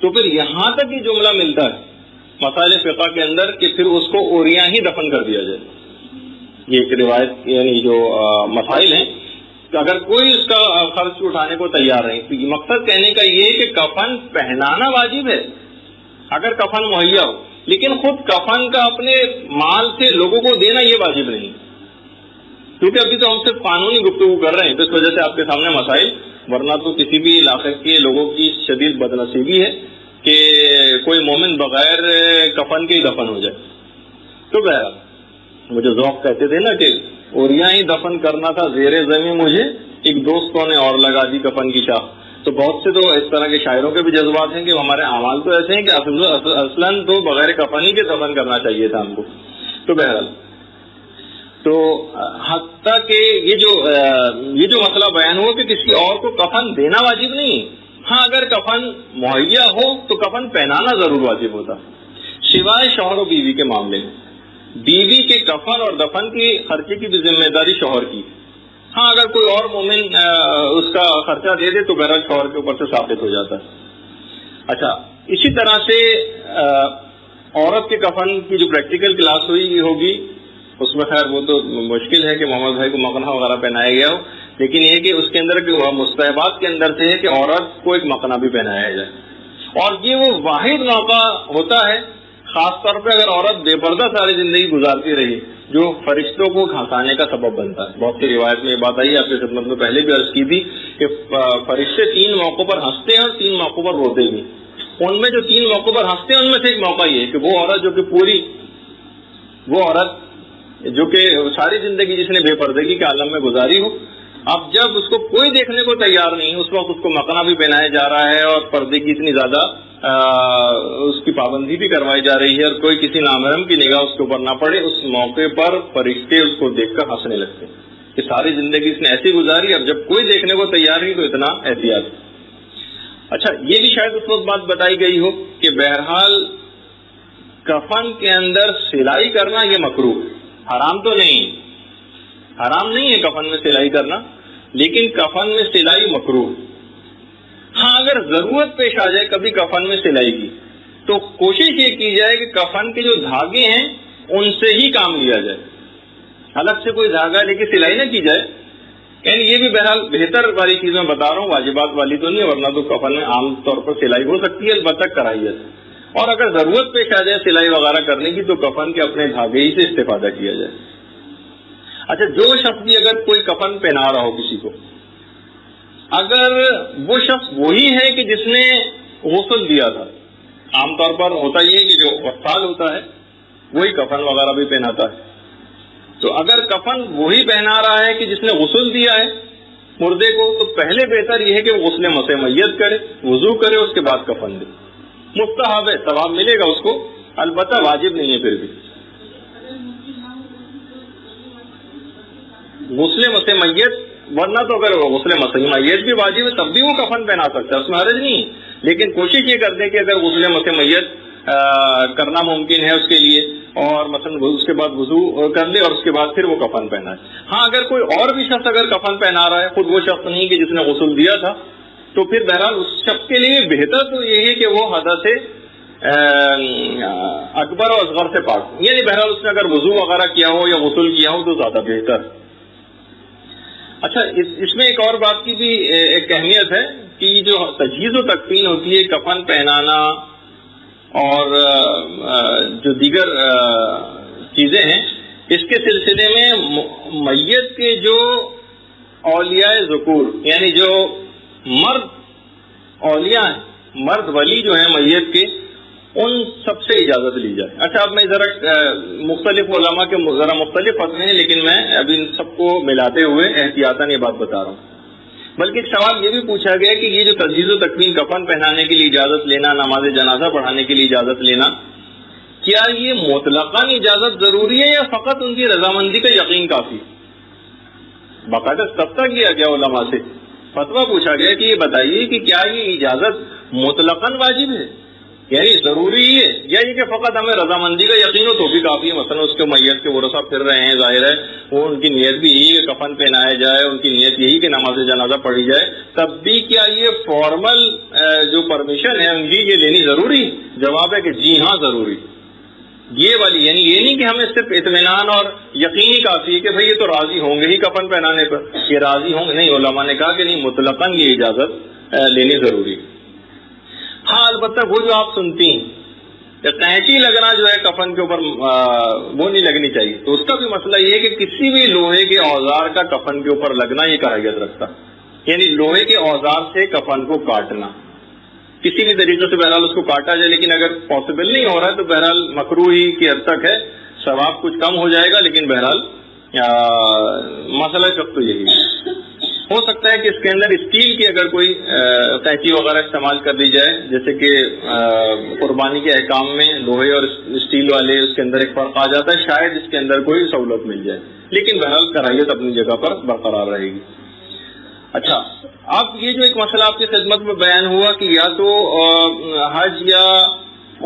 تو پھر یہاں تک یہ جملہ ملتا ہے مسائل فقہ کے اندر کہ پھر اس کو اوریاں ہی دفن کر دیا جائے. یہ ایک روایت, یعنی جو مسائل ہیں کہ اگر کوئی اس کا خرچ اٹھانے کو تیار نہیں, تو مقصد کہنے کا یہ ہے کہ کفن پہنانا واجب ہے اگر کفن مہیا ہو, لیکن خود کفن کا اپنے مال سے لوگوں کو دینا یہ واجب نہیں, کیونکہ ابھی تو ہم صرف قانونی گفتگو کر رہے ہیں, تو اس وجہ سے آپ کے سامنے مسائل, ورنہ تو کسی بھی علاقے کے لوگوں کی شدید بدنصیبی ہے کہ کوئی مومن بغیر کفن کے ہی دفن ہو جائے. تو بہرحال مجھے ذوق کہتے تھے نا کہ اوریاں ہی دفن کرنا تھا زیر زمین, مجھے ایک دوستوں نے اور لگا دی کفن کی چاہ. تو بہت سے تو اس طرح کے شاعروں کے بھی جذبات ہیں کہ ہمارے اعمال تو ایسے ہیں کہ اصلاً تو بغیر کفن ہی کے دفن کرنا چاہیے تھا ہم کو. تو بہرحال تو حتیٰ کہ یہ جو مسئلہ بیان ہوا کہ کسی اور کو کفن دینا واجب نہیں, ہاں اگر کفن مہیا ہو تو کفن پہنانا ضرور واجب ہوتا, سوائے شوہر و بیوی کے معاملے میں. بیوی کے کفن اور دفن کی خرچے کی بھی ذمہ داری شوہر کی. ہاں اگر کوئی اور مومن اس کا خرچہ دے دے تو بہرحال شوہر کے اوپر سے ثابت ہو جاتا ہے. اچھا, اسی طرح سے عورت کے کفن کی جو پریکٹیکل کلاس ہوئی ہوگی اس میں خیر وہ تو مشکل ہے کہ محمد بھائی کو مقنہ وغیرہ پہنایا گیا ہو, لیکن یہ کہ اس کے اندر مستحبات کے اندر سے ہے کہ عورت کو ایک مقنہ بھی پہنایا جائے. اور یہ وہ واحد موقع ہوتا ہے خاص طور پہ اگر عورت بے پردہ ساری زندگی گزارتی رہی جو فرشتوں کو ہنسانے کا سبب بنتا ہے. بہت سی روایت میں یہ بات آئی, آپ کی خدمت میں پہلے بھی عرض کی تھی کہ فرشتے 3 موقعوں پر ہنستے ہیں اور 3 موقعوں پر روتے بھی. ان میں جو 3 موقعوں پر ہنستے ہیں ان میں سے ایک موقع یہ ہے کہ وہ عورت جو کہ ساری زندگی جس نے بے پردگی کے عالم میں گزاری ہو, اب جب اس کو کوئی دیکھنے کو تیار نہیں, اس وقت اس کو مقنہ بھی پہنایا جا رہا ہے اور پردے کی اتنی زیادہ اس کی پابندی بھی کروائی جا رہی ہے اور کوئی کسی نامحرم کی نگاہ اس کے اوپر نہ پڑے, اس موقع پر فرشتے اس کو دیکھ کر ہنسنے لگتے ہیں کہ ساری زندگی اس نے ایسی گزاری, اب جب کوئی دیکھنے کو تیار نہیں تو اتنا احتیاط. اچھا, یہ بھی شاید اس وقت بات بتائی گئی ہو کہ بہرحال کفن کے اندر سلائی کرنا یہ مکروہ, حرام تو نہیں, حرام نہیں ہے کفن میں سلائی کرنا, لیکن کفن میں سلائی مکروہ. ہاں اگر ضرورت پیش آ جائے کبھی کفن میں سلائی کی تو کوشش یہ کی جائے کہ کفن کے جو دھاگے ہیں ان سے ہی کام لیا جائے, الگ سے کوئی دھاگا لے کے سلائی نہ کی جائے. یعنی یہ بھی بہرحال بہتر والی چیز میں بتا رہا ہوں, واجبات والی تو نہیں, ورنہ تو کفن میں عام طور پر سلائی ہو سکتی ہے, البتہ کراہیت. اور اگر ضرورت پیش آ جائے سلائی وغیرہ کرنے کی تو کفن کے اپنے دھاگے ہی سے استفادہ کیا جائے. اچھا, جو شخص بھی اگر کوئی کفن پہنا رہا ہو کسی کو, اگر وہ شخص وہی ہے کہ جس نے غسل دیا تھا, عام طور پر ہوتا یہ کہ جو وصال ہوتا ہے وہی کفن وغیرہ بھی پہناتا ہے, تو اگر کفن وہی پہنا رہا ہے کہ جس نے غسل دیا ہے مردے کو, تو پہلے بہتر یہ ہے کہ وہ غسل مسح میت کرے, وضو کرے, اس کے بعد کفن دے. مستحب ہے, ثواب ملے گا اس کو, البتہ واجب نہیں ہے. پھر بھی غسل مسح میت, ورنہ تو اگر غسل مسح میت بھی واجب ہے تب بھی وہ کفن پہنا سکتا ہے, اس میں حرج نہیں. لیکن کوشش یہ کر دیں کہ اگر غسل مسح میت کرنا ممکن ہے اس کے لیے, اور مثلا اس کے بعد وضو کر لے اور اس کے بعد پھر وہ کفن پہنا ہے. ہاں اگر کوئی اور بھی شخص اگر کفن پہنا رہا ہے, خود وہ شخص نہیں کہ جس نے غسل دیا تھا, تو پھر بہرحال اس شخص کے لیے بہتر تو یہ ہے کہ وہ حدث اکبر اور اصغر سے پاک, یعنی بہرحال اس نے اگر وضو وغیرہ کیا ہو یا غسل کیا ہو تو زیادہ بہتر. اچھا, اس میں ایک اور بات کی بھی ایک اہمیت ہے کہ یہ جو تجہیز و تکفین ہوتی ہے, کفن پہنانا اور جو دیگر چیزیں ہیں, اس کے سلسلے میں میت کے جو اولیاء ذکور یعنی جو مرد اولیاء ہیں, مرد ولی جو ہیں میت کے, ان سب سے اجازت لی جائے. اچھا, اب میں ذرا مختلف علماء کے ذرا مختلف فتوے ہیں, لیکن میں اب ان سب کو ملاتے ہوئے احتیاطاً یہ بات بتا رہا ہوں. بلکہ ایک سوال یہ بھی پوچھا گیا کہ یہ جو تجہیز و تکفین, کفن پہنانے کے لیے اجازت لینا, نماز جنازہ پڑھانے کے لیے اجازت لینا, کیا یہ مطلقاً اجازت ضروری ہے یا فقط ان کی رضامندی کا یقین کافی؟ باقاعدہ استفتاء کیا گیا علماء سے، فتویٰ پوچھا گیا کہ یہ بتائیے کہ کیا یہ اجازت مطلقاً واجب ہے، یعنی ضروری ہے، یا یہ کہ فقط ہمیں رضامندی کا یقین ہو تو بھی کافی ہے؟ مثلا اس کے میت کے ورثہ پھر رہے ہیں، ظاہر ہے وہ ان کی نیت بھی یہی کہ کفن پہنایا جائے، ان کی نیت یہی کہ نماز جنازہ پڑھی جائے، تب بھی کیا یہ فارمل جو پرمیشن ہے ان کی یہ لینی ضروری؟ جواب ہے کہ جی ہاں ضروری، یہ والی، یعنی یہ نہیں کہ ہمیں صرف اطمینان اور یقین ہی کافی ہے کہ بھئی یہ تو راضی ہوں گے ہی کفن پہنانے پر، یہ راضی ہوں گے نہیں، علماء نے کہا کہ نہیں، مطلقاً یہ اجازت لینی ضروری۔ ہاں البتہ وہ جو آپ سنتی ہیں قینچی لگنا جو ہے کفن کے اوپر وہ نہیں لگنی چاہیے، تو اس کا بھی مسئلہ یہ ہے کہ کسی بھی لوہے کے اوزار کا کفن کے اوپر لگنا یہ کراہیت رکھتا، یعنی لوہے کے اوزار سے کفن کو کاٹنا کسی بھی طریقے سے بہرحال اس کو کاٹا جائے، لیکن اگر پاسبل نہیں ہو رہا ہے تو بہرحال مکروہی کی حد تک ہے، ثواب کچھ کم ہو جائے گا، لیکن بہرحال مسئلہ سب تو یہی ہے۔ ہو سکتا ہے کہ اس کے اندر اسٹیل کی اگر کوئی قینچی وغیرہ استعمال کر دی جائے، جیسے کہ قربانی کے احکام میں لوہے اور اسٹیل والے اس کے اندر ایک فرق آ جاتا ہے، شاید اس کے اندر کوئی سہولت مل جائے، لیکن بہرحال کراہیت اپنی جگہ پر برقرار رہے گی۔ اچھا، اب یہ جو ایک مسئلہ آپ کی خدمت میں بیان ہوا کہ یا تو حج یا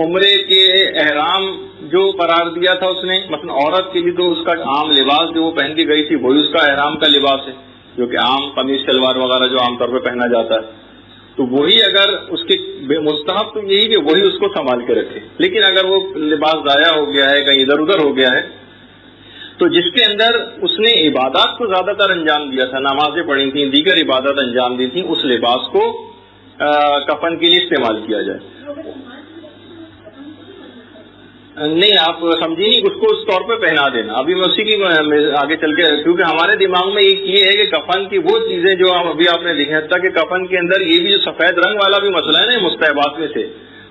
عمرے کے احرام جو قرار دیا تھا اس نے، مثلا عورت کے لیے تو اس کا عام لباس جو وہ پہن کے گئی تھی وہی اس کا احرام کا لباس ہے، جو کہ عام قمیص شلوار وغیرہ جو عام طور پہ پہنا جاتا ہے، تو وہی اگر اس کے مستحب تو یہی کہ وہی اس کو سنبھال کے رکھے، لیکن اگر وہ لباس ضائع ہو گیا ہے، کہیں ادھر ادھر ہو گیا ہے، تو جس کے اندر اس نے عبادات کو زیادہ تر انجام دیا تھا، نمازیں پڑھی تھیں، دیگر عبادات انجام دی تھیں، اس لباس کو کفن کے لیے استعمال کیا جائے۔ نہیں، آپ سمجھی نہیں، اس کو اس طور پہ پہنا دینا۔ ابھی میں اسی کی آگے چل کے، کیونکہ ہمارے دماغ میں ایک یہ ہے کہ کفن کی وہ چیزیں جو ابھی آپ نے دیکھی، حتیٰ کہ کفن کے اندر یہ بھی جو سفید رنگ والا بھی مسئلہ ہے نا مستحبات میں سے،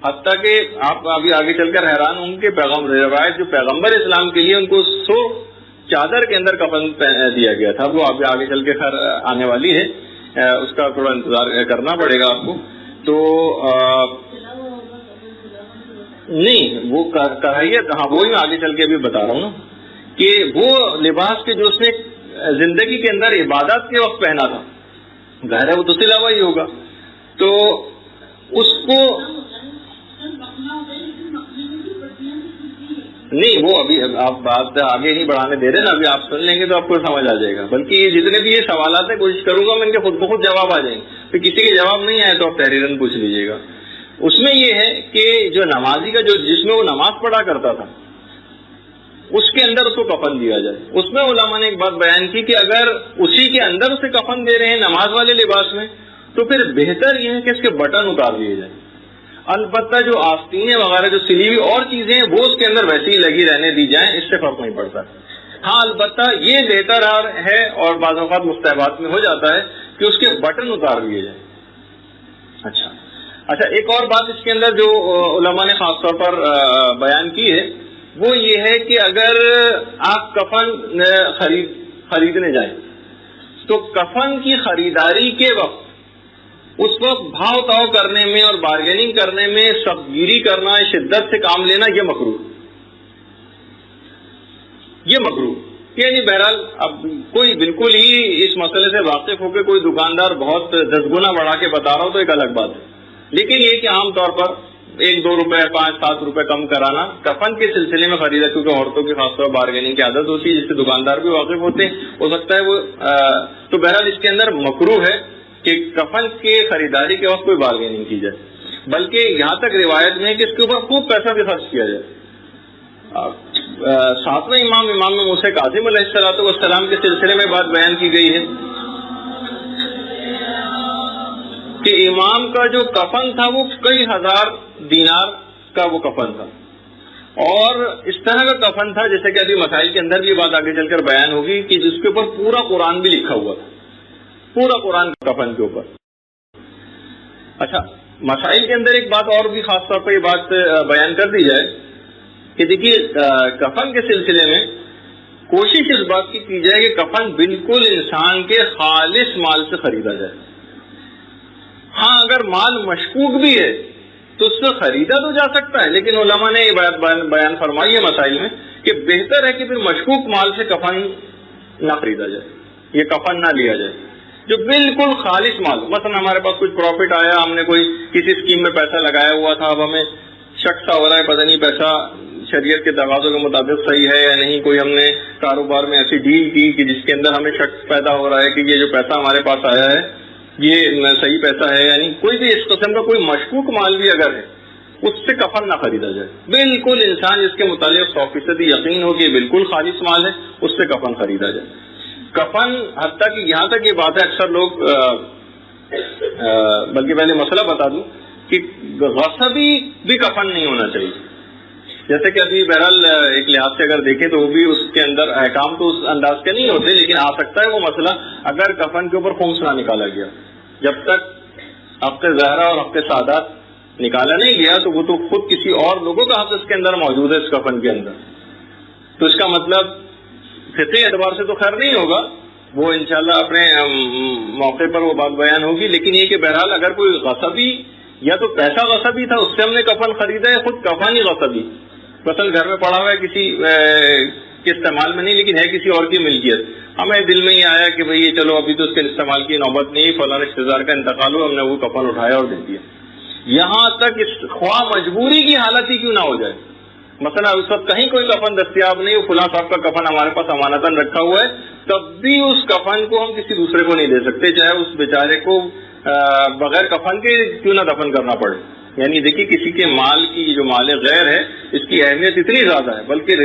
حتیٰ کہ آپ ابھی آگے چل کر حیران ہوں گے کہ روایت جو پیغمبر اسلام کے لیے ان کو 100 چادر کے اندر کفن دیا گیا تھا، وہ ابھی آگے چل کے خیر آنے والی ہے، اس کا تھوڑا انتظار کرنا پڑے گا آپ کو۔ تو نہیں، وہ کراہیت، ہاں وہی میں آگے چل کے ابھی بتا رہا ہوں نا، کہ وہ لباس کے جو اس نے زندگی کے اندر عبادات کے وقت پہنا تھا، ظاہر ہے وہ تو سلا ہوا ہی ہوگا، تو اس کو نہیں، وہ ابھی آپ بات آگے نہیں بڑھانے دے رہے نا، ابھی آپ سن لیں گے تو آپ کو سمجھ آ جائے گا، بلکہ جتنے بھی یہ سوالات ہیں کوشش کروں گا میں ان کے خود بخود جواب آ جائیں گے، تو کسی کے جواب نہیں آئے تو آپ تحریراً پوچھ لیجیے گا۔ اس میں یہ ہے کہ جو نمازی کا جو جس میں وہ نماز پڑھا کرتا تھا اس کے اندر اس کو کفن دیا جائے۔ اس میں علماء نے ایک بات بیان کی کہ اگر اسی کے اندر اسے کفن دے رہے ہیں نماز والے لباس میں، تو پھر بہتر یہ ہے کہ اس کے بٹن اتار دیے جائیں، البتہ جو آستینیں وغیرہ جو سلی ہوئی اور چیزیں ہیں وہ اس کے اندر ویسے ہی لگی رہنے دی جائیں، اس سے فرق نہیں پڑتا۔ ہاں البتہ یہ بہتر ہے اور بعض اوقات مستحبات میں ہو جاتا ہے کہ اس کے بٹن اتار دیے جائیں۔ اچھا، ایک اور بات اس کے اندر جو علماء نے خاص طور پر بیان کی ہے وہ یہ ہے کہ اگر آپ کفن خریدنے جائیں تو کفن کی خریداری کے وقت اس وقت بھاؤ تاؤ کرنے میں اور بارگیننگ کرنے میں سبگیری کرنا، شدت سے کام لینا، یہ مکروہ، یعنی بہرحال اب کوئی بالکل ہی اس مسئلے سے واقف ہو کے کوئی دکاندار بہت 10 گنا بڑھا کے بتا رہا ہو تو ایک الگ بات ہے، لیکن یہ کہ عام طور پر 1-2 روپے 5-7 روپے کم کرانا کفن کے سلسلے میں خریدا، کیونکہ عورتوں کی خاص طور پر بارگیننگ کی عادت ہوتی ہے جس سے دکاندار بھی واقف ہوتے ہیں، ہو سکتا ہے وہ تو بہرحال اس کے اندر مکروہ ہے کہ کفن کے خریداری کے وقت کوئی بارگیننگ کی جائے، بلکہ یہاں تک روایت میں ہے کہ اس کے اوپر خوب پیسہ بھی خرچ کیا جائے۔ 7واں امام موسیٰ کاظم علیہ السلام کے سلسلے میں بات بیان کی گئی ہے کہ امام کا جو کفن تھا وہ کئی ہزار دینار کا وہ کفن تھا، اور اس طرح کا کفن تھا جیسے کہ ابھی مسائل کے اندر بھی بات آگے چل کر بیان ہوگی کہ جس کے اوپر پورا قرآن بھی لکھا ہوا تھا، پورا قرآن کفن کے اوپر۔ اچھا، مسائل کے اندر ایک بات اور بھی خاص طور پر یہ بات بیان کر دی جائے کہ دیکھیے کفن کے سلسلے میں کوشش اس بات کی جائے کہ کفن بالکل انسان کے خالص مال سے خریدا جائے۔ ہاں اگر مال مشکوک بھی ہے تو اس سے خریدا تو جا سکتا ہے، لیکن علماء نے یہ بات بیان فرمائی ہے مسائل میں کہ بہتر ہے کہ پھر مشکوک مال سے کفن نہ خریدا جائے، یہ کفن نہ لیا جائے. جو بالکل خالص مال، مثلا ہمارے پاس کچھ پروفٹ آیا، ہم نے کوئی کسی اسکیم میں پیسہ لگایا ہوا تھا، اب ہمیں شک سا ہو رہا ہے پتہ نہیں پیسہ شریعت کے تقاضوں کے مطابق صحیح ہے یا نہیں، کوئی ہم نے کاروبار میں ایسی ڈیل کی کہ جس کے اندر ہمیں شک پیدا ہو رہا ہے کہ یہ جو پیسہ ہمارے پاس آیا ہے یہ صحیح پیسہ ہے یا نہیں، کوئی بھی اس قسم کا کوئی مشکوک مال بھی اگر ہے اس سے کفن نہ خریدا جائے. بالکل انسان جس کے متعلق 100% یقین ہو کہ یہ بالکل خالص مال ہے اس سے کفن خریدا جائے. کفن حتیٰ کہ یہاں تک یہ بات ہے، اکثر لوگ بلکہ پہلے مسئلہ بتا دوں کہ غصبی بھی کفن نہیں ہونا چاہیے. جیسے کہ ابھی بہرحال ایک لحاظ سے اگر دیکھیں تو وہ بھی اس کے اندر احکام تو اس انداز کے نہیں ہوتے، لیکن آ سکتا ہے وہ مسئلہ اگر کفن کے اوپر خمس نہ نکالا گیا. جب تک ہفتے زہرا اور ہفتے سادات نکالا نہیں گیا تو وہ تو خود کسی اور لوگوں کا حق اس کے اندر موجود ہے اس کفن کے اندر. تو اس کا مطلب فقہی اعتبار سے تو خیر نہیں ہوگا، وہ انشاءاللہ اپنے موقع پر وہ بات بیان ہوگی. لیکن یہ کہ بہرحال اگر کوئی غصبی یا تو پیسہ غصبی تھا اس سے ہم نے کفن خریدا ہے، خود کفن ہی غصبی، مثلا گھر میں پڑا ہوا ہے کسی کے استعمال میں نہیں لیکن ہے کسی اور کی ملکیت، ہمیں دل میں ہی آیا کہ بھئی یہ چلو ابھی تو اس کے استعمال کی نوبت نہیں، فلاں رشتہ دار کا انتقال ہو، ہم نے وہ کفن اٹھایا اور دے دیا. یہاں تک خواہ مجبوری کی حالت ہی کیوں نہ ہو جائے، مثلا اس وقت کہیں کوئی کفن دستیاب نہیں، فلاں صاحب کا کفن ہمارے پاس امانتاً رکھا ہوا ہے، تب بھی اس کفن کو ہم کسی دوسرے کو نہیں دے سکتے، چاہے اس بیچارے کو بغیر کفن کے کیوں نہ دفن کرنا پڑے. یعنی دیکھیے کسی کے مال کی جو مال غیر ہے اس کی اہمیت اتنی زیادہ ہے، بلکہ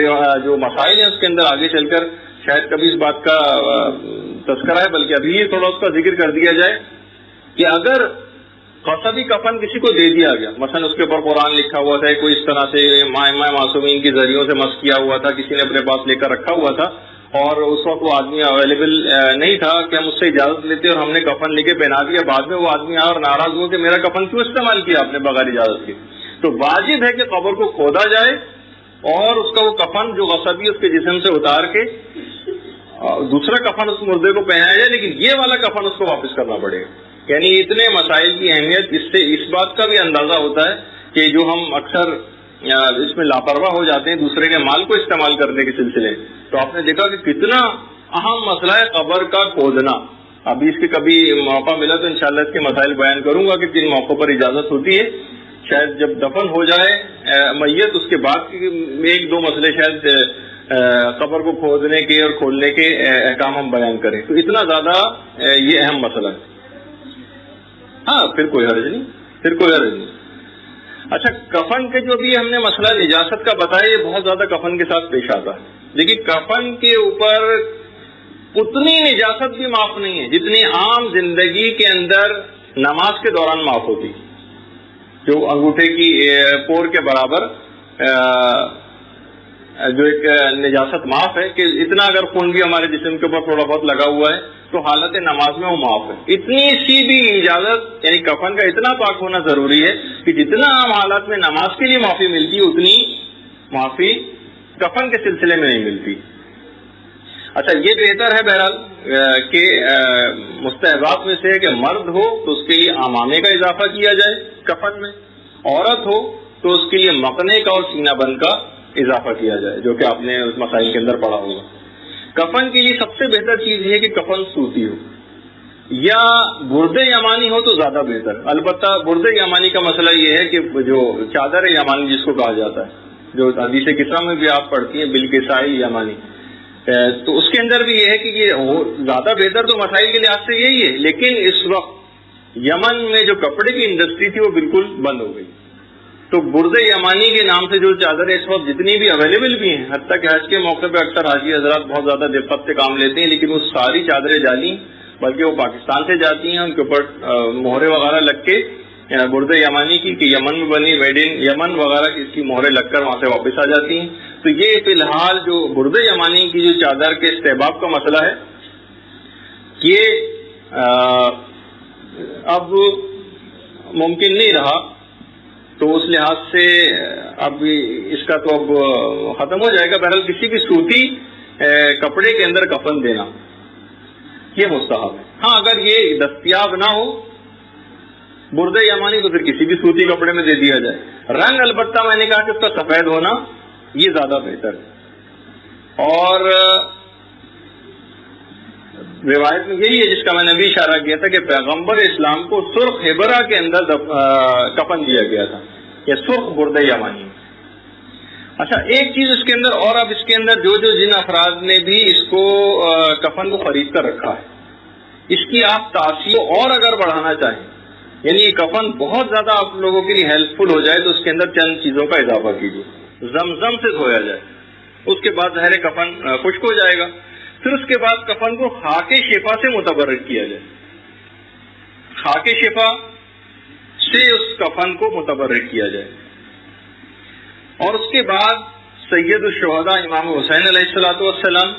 جو مسائل ہیں اس کے اندر آگے چل کر شاید کبھی اس بات کا تذکرہ ہے، بلکہ ابھی تھوڑا اس کا ذکر کر دیا جائے کہ اگر غصبی کفن کسی کو دے دیا گیا، مثلا اس کے اوپر قرآن لکھا ہوا تھا، کوئی اس طرح سے مائمہ معصومین کے ذریعوں سے مس کیا ہوا تھا، کسی نے اپنے پاس لے کر رکھا ہوا تھا اور اس وقت وہ آدمی اویلیبل نہیں تھا کہ ہم اس سے اجازت لیتے اور ہم نے کفن لے کے پہنا دیا، بعد میں وہ آدمی آیا اور ناراض ہوا کہ میرا کفن کیوں استعمال کیا آپ نے بغیر اجازت کے، تو واجب ہے کہ قبر کو کھودا جائے اور اس کا وہ کفن جو غصبی اس کے جسم سے اتار کے دوسرا کفن اس مردے کو پہنایا جائے، لیکن یہ والا کفن اس کو واپس کرنا پڑے گا. یعنی اتنے مسائل کی اہمیت اس سے اس بات کا بھی اندازہ ہوتا ہے کہ جو ہم اکثر اس میں لاپرواہ ہو جاتے ہیں دوسرے کے مال کو استعمال کرنے کے سلسلے. تو آپ نے دیکھا کہ کتنا اہم مسئلہ ہے قبر کا کھودنا. ابھی اس کے کبھی موقع ملا تو انشاءاللہ اس کے مسائل بیان کروں گا کہ کن موقعوں پر اجازت ہوتی ہے. شاید جب دفن ہو جائے میت اس کے بعد ایک دو مسئلے شاید قبر کو کھودنے کے اور کھولنے کے احکام ہم بیان کریں. تو اتنا زیادہ یہ اہم مسئلہ ہے. ہاں پھر کوئی حرج نہیں. اچھا کفن کے جو بھی ہم نے مسئلہ نجاست کا بتایا یہ بہت زیادہ کفن کے ساتھ پیش آتا ہے. دیکھیے کفن کے اوپر اتنی نجاست بھی معاف نہیں ہے جتنی عام زندگی کے اندر نماز کے دوران معاف ہوتی، جو انگوٹھے کی پور کے برابر جو ایک نجاست معاف ہے کہ اتنا اگر خون بھی ہمارے جسم کے اوپر تھوڑا بہت لگا ہوا ہے تو حالت نماز میں وہ معاف ہے. اتنی سی بھی اجازت یعنی کفن کا اتنا پاک ہونا ضروری ہے کہ جتنا عام حالات میں نماز کے لیے معافی ملتی اتنی معافی کفن کے سلسلے میں نہیں ملتی. اچھا یہ بہتر ہے بہرحال کہ مستحبات میں سے کہ مرد ہو تو اس کے لیے امامے کا اضافہ کیا جائے کفن میں، عورت ہو تو اس کے لیے مقنے کا اور سینہ بند کا اضافہ کیا جائے، جو کہ آپ نے اس مسائل کے اندر پڑھا ہوگا. کفن کے لیے سب سے بہتر چیز یہ ہے کہ کفن سوتی ہو یا برد یمانی ہو تو زیادہ بہتر. البتہ برد یمانی کا مسئلہ یہ ہے کہ جو چادر یمانی جس کو کہا جاتا ہے، جو حدیث کسا میں بھی آپ پڑھتی ہیں بالکسائی یمانی، تو اس کے اندر بھی یہ ہے کہ یہ زیادہ بہتر تو مسائل کے لحاظ سے یہی ہے. لیکن اس وقت یمن میں جو کپڑے کی انڈسٹری تھی وہ بالکل بند ہو گئی، تو برد یمانی کے نام سے جو چادریں اس وقت جتنی بھی اویلیبل بھی ہیں، حتیٰ کہ حج کے موقع پہ اکثر حاجی حضرات بہت زیادہ دقت سے کام لیتے ہیں، لیکن وہ ساری چادریں جعلی، بلکہ وہ پاکستان سے جاتی ہیں، ان کے اوپر مہرے وغیرہ لگ کے برد یمانی کی کہ یمن میں بنی میڈ ان یمن وغیرہ کی اس کی مہرے لگ کر وہاں سے واپس آ جاتی ہیں. تو یہ فی الحال جو برد یمانی کی جو چادر کے استحباب کا مسئلہ ہے یہ اب ممکن نہیں رہا، تو اس لحاظ سے اب اس کا تو اب ختم ہو جائے گا. بہرحال کسی بھی سوتی کپڑے کے اندر کفن دینا یہ مستحب ہے. ہاں اگر یہ دستیاب نہ ہو برد یمانی تو پھر کسی بھی سوتی کپڑے میں دے دیا جائے. رنگ البتہ میں نے کہا کہ اس کا سفید ہونا یہ زیادہ بہتر ہے. اور روایت میں یہی ہے جس کا میں نے بھی اشارہ کیا تھا کہ پیغمبر اسلام کو سرخ ہبرا کے اندر کفن دیا گیا تھا، یا سرخ برد یمانی۔ اچھا ایک چیز اس کے اندر اور، اب اس کے اندر جو جن افراد نے بھی اس کو کفن کو خرید کر رکھا ہے، اس کی آپ تاثیر اور اگر بڑھانا چاہیں، یعنی یہ کفن بہت زیادہ آپ لوگوں کے لیے ہیلپ فل ہو جائے، تو اس کے اندر چند چیزوں کا اضافہ کیجیے۔ زمزم سے دھویا جائے، اس کے بعد ظاہر کفن خشک ہو جائے گا، پھر اس کے بعد کفن کو خاک شفا سے متبرک کیا جائے، خاک شفا سے اس کفن کو متبرک کیا جائے، اور اس کے بعد سید الشہداء امام حسین علیہ الصلوۃ والسلام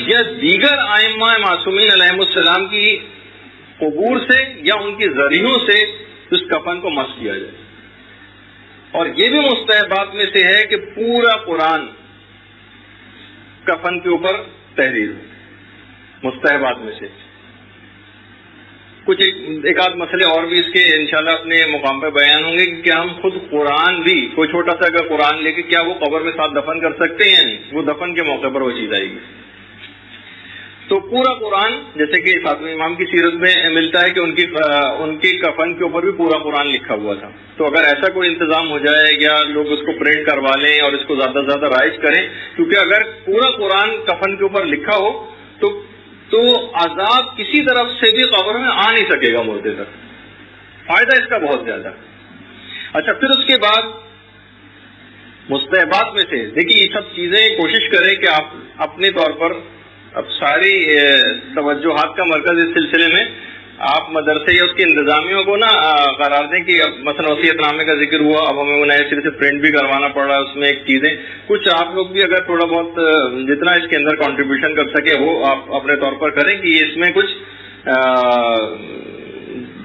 یا دیگر ائمہ معصومین علیہم السلام کی قبور سے یا ان کی ذریعوں سے اس کفن کو مس کیا جائے۔ اور یہ بھی مستحبات میں سے ہے کہ پورا قرآن کفن کے اوپر تحریر ہو، مستحبات میں سے۔ کچھ ایک آدھ مسئلے اور بھی اس کے انشاءاللہ اپنے مقام پہ بیان ہوں گے کہ کیا ہم خود قرآن بھی کوئی چھوٹا سا اگر قرآن لے کے کیا وہ قبر میں ساتھ دفن کر سکتے ہیں یا نہیں، وہ دفن کے موقع پر وہ چیز آئے گی۔ تو پورا قرآن جیسے کہ فاطمی امام کی سیرت میں ملتا ہے کہ ان کی کفن کے اوپر بھی پورا قرآن لکھا ہوا تھا، تو اگر ایسا کوئی انتظام ہو جائے یا لوگ اس کو پرنٹ کروا لیں اور اس کو زیادہ سے زیادہ رائج کریں، کیونکہ اگر پورا قرآن کفن کے اوپر لکھا ہو تو عذاب کسی طرف سے بھی قبر میں آ نہیں سکے گا مردے تک، فائدہ اس کا بہت زیادہ۔ اچھا پھر اس کے بعد مستحبات میں سے دیکھیے یہ سب چیزیں کوشش کریں کہ آپ اپنے طور پر اب ساری توجہات کا مرکز اس سلسلے میں آپ مدرسے یا اس کی انتظامیوں کو نا قرار دیں کہ اب مثلا وصیت نامے کا ذکر ہوا، اب ہمیں وہ نئے سرے سے پرنٹ بھی کروانا پڑ رہا ہے، اس میں ایک چیزیں کچھ آپ لوگ بھی اگر تھوڑا بہت جتنا اس کے اندر کنٹریبیوشن کر سکے وہ آپ اپنے طور پر کریں کہ اس میں کچھ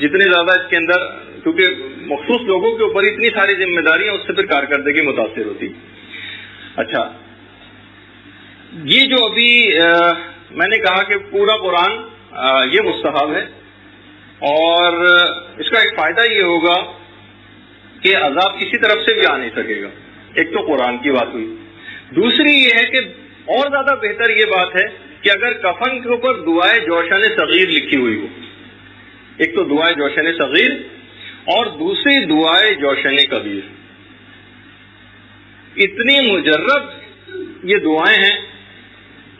جتنے زیادہ اس کے اندر، کیونکہ مخصوص لوگوں کے اوپر اتنی ساری ذمہ داریاں، اس سے پھر کارکردگی متاثر ہوتی۔ اچھا یہ جو ابھی میں نے کہا کہ پورا قرآن یہ مستحب ہے، اور اس کا ایک فائدہ یہ ہوگا کہ عذاب کسی طرف سے بھی آ نہیں سکے گا۔ ایک تو قرآن کی بات ہوئی، دوسری یہ ہے کہ اور زیادہ بہتر یہ بات ہے کہ اگر کفن کے اوپر دعائے جوشن صغیر لکھی ہوئی ہو، ایک تو دعائے جوشن صغیر اور دوسری دعائے جوشن کبیر، اتنی مجرب یہ دعائیں ہیں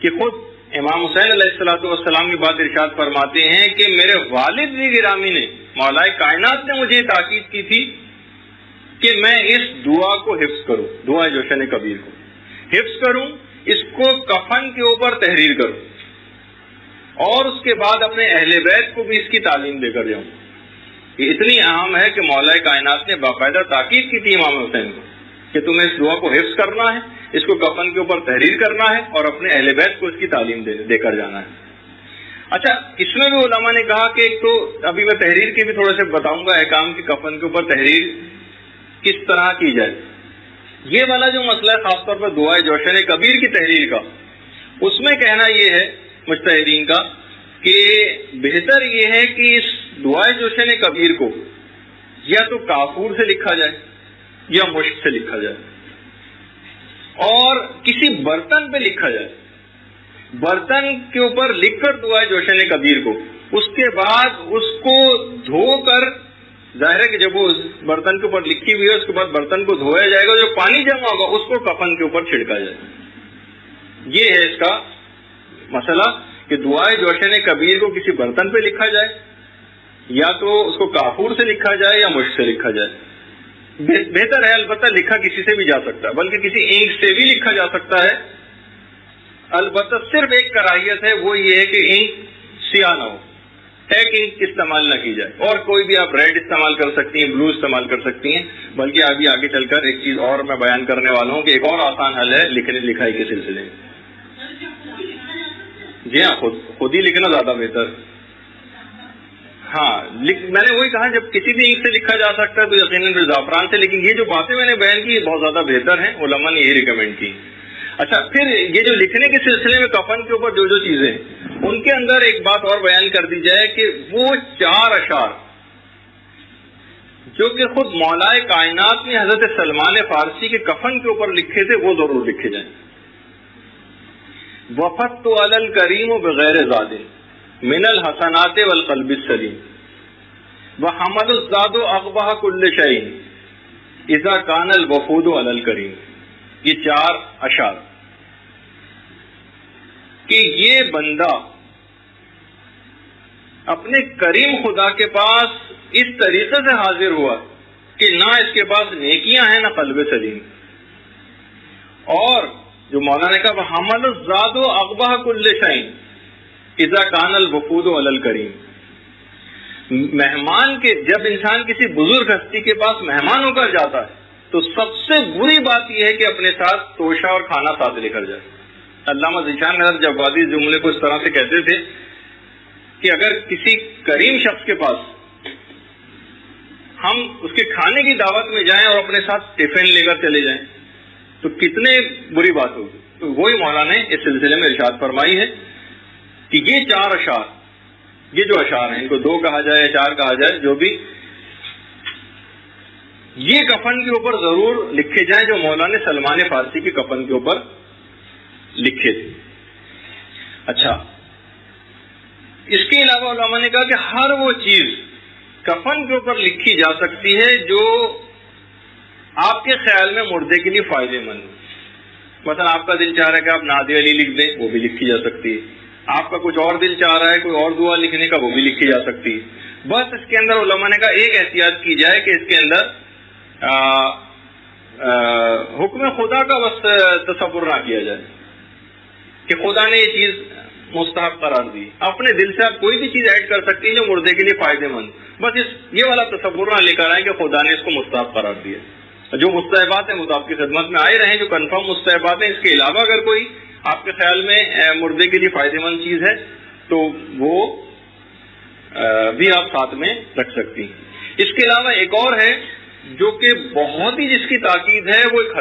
کہ خود امام حسین علیہ الصلوۃ والسلام کی بات ارشاد فرماتے ہیں کہ میرے والد گرامی نے، مولا کائنات نے مجھے تاکید کی تھی کہ میں اس دعا کو حفظ کروں، دعا جوشن کبیر کو حفظ کروں، اس کو کفن کے اوپر تحریر کروں، اور اس کے بعد اپنے اہل بیت کو بھی اس کی تعلیم دے کر جاؤں۔ یہ اتنی اہم ہے کہ مولا کائنات نے باقاعدہ تاکید کی تھی امام حسین کو کہ تمہیں اس دعا کو حفظ کرنا ہے، اس کو کفن کے اوپر تحریر کرنا ہے، اور اپنے اہل بیت کو اس کی تعلیم دے کر جانا ہے۔ اچھا اس میں بھی علماء نے کہا کہ ایک تو ابھی میں تحریر کے بھی تھوڑے سے بتاؤں گا احکام کی، کفن کے اوپر تحریر کس طرح کی جائے۔ یہ والا جو مسئلہ ہے خاص طور پر دعائے جوشن کبیر کی تحریر کا، اس میں کہنا یہ ہے مجتہدین کا کہ بہتر یہ ہے کہ اس دعائے جوشن کبیر کو یا تو کافور سے لکھا جائے یا مشک سے لکھا جائے، اور کسی برتن پہ لکھا جائے، برتن کے اوپر لکھ کر دعائے جوشن کبیر کو، اس کے بعد اس کو دھو کر، ظاہر ہے کہ جب وہ برتن کے اوپر لکھی ہوئی ہے اس کے بعد برتن کو دھویا جائے گا، جو پانی جمع ہوگا اس کو کفن کے اوپر چھڑکا جائے گا۔ یہ ہے اس کا مسئلہ کہ دعائے جوشن کبیر کو کسی برتن پہ لکھا جائے، یا تو اس کو کافور سے لکھا جائے یا مشک سے لکھا جائے۔ بہتر ہے البتہ لکھا کسی سے بھی جا سکتا ہے، بلکہ کسی اینک سے بھی لکھا جا سکتا ہے، البتہ صرف ایک کراہیت ہے، وہ یہ ہے کہ اینک سیاہ نہ ہو، ایک اینک استعمال نہ کی جائے، اور کوئی بھی آپ ریڈ استعمال کر سکتی ہیں، بلو استعمال کر سکتی ہیں، بلکہ ابھی آگے چل کر ایک چیز اور میں بیان کرنے والا ہوں کہ ایک اور آسان حل ہے لکھنے لکھائی کے سلسلے میں۔ جی ہاں، خود ہی لکھنا زیادہ بہتر۔ ہاں میں نے وہی کہا جب کسی بھی اینک سے لکھا جا سکتا ہے تو یقیناً زعفران سے، لیکن یہ جو باتیں میں نے بیان کی بہت زیادہ بہتر ہیں، علماء نے یہی ریکمینڈ کی۔ اچھا پھر یہ جو لکھنے کے سلسلے میں کفن کے اوپر جو چیزیں ہیں ان کے اندر ایک بات اور بیان کر دی جائے کہ وہ 4 اشعار جو کہ خود مولائے کائنات نے حضرت سلمان فارسی کے کفن کے اوپر لکھے تھے وہ ضرور لکھے جائیں. وفدت علی الکریم بغیر زاد من الحسنات والقلب السلیم وحمل الزاد اقبح کل شیء اذا کان الوفود علی الکریم. یہ 4 اشعار کہ یہ بندہ اپنے کریم خدا کے پاس اس طریقے سے حاضر ہوا کہ نہ اس کے پاس نیکیاں ہیں نہ قلب سلیم. اور جو مولانا نے کہا حمل الزاد اقبح کل شیء اذا کان الوفود علی الکریم. مہمان کے جب انسان کسی بزرگ ہستی کے پاس مہمان ہو کر جاتا ہے تو سب سے بری بات یہ ہے کہ اپنے ساتھ توشہ اور کھانا ساتھ لے کر جائے. علامہ ذیشان نظر جوادی اس جملے کو اس طرح سے کہتے تھے کہ اگر کسی کریم شخص کے پاس ہم اس کے کھانے کی دعوت میں جائیں اور اپنے ساتھ ٹفن لے کر چلے جائیں تو کتنے بری بات ہوگی. تو وہی مولانا نے اس سلسلے میں ارشاد فرمائی ہے کہ یہ 4 اشعار، یہ جو اشعار ہیں ان کو 2 کہا جائے 4 کہا جائے جو بھی، یہ کفن کے اوپر ضرور لکھے جائیں جو مولانا سلمان فارسی کے کفن کے اوپر لکھے تھے. اچھا، اس کے علاوہ علماء نے کہا کہ ہر وہ چیز کفن کے اوپر لکھی جا سکتی ہے جو آپ کے خیال میں مردے کے لیے فائدے مند. مثلا آپ کا دل چاہ رہا ہے کہ آپ ناد علی لکھ دیں، وہ بھی لکھی جا سکتی ہے. آپ کا کچھ اور دل چاہ رہا ہے کوئی اور دعا لکھنے کا، وہ بھی لکھی جا سکتی ہے. بس اس کے اندر علماء نے کہا ایک احتیاط کی جائے کہ اس کے اندر حکم خدا کا بس تصور نہ کیا جائے کہ خدا نے یہ چیز مستحب قرار دی. اپنے دل سے آپ کوئی بھی چیز ایڈ کر سکتی ہیں جو مردے کے لیے فائدے مند، بس یہ والا تصور نہ لے کر آئے کہ خدا نے اس کو مستحب قرار دیا. جو مستحبات ہیں وہ تو آپ کی خدمت میں آئے رہے، جو کنفرم مستحبات ہیں. اس کے علاوہ اگر کوئی آپ کے خیال میں مردے کے لیے فائدے مند چیز ہے تو وہ بھی آپ ساتھ میں رکھ سکتی ہیں. اس کے علاوہ ایک اور ہے جو کہ بہت ہی جس کی تاکید ہے، وہ ایک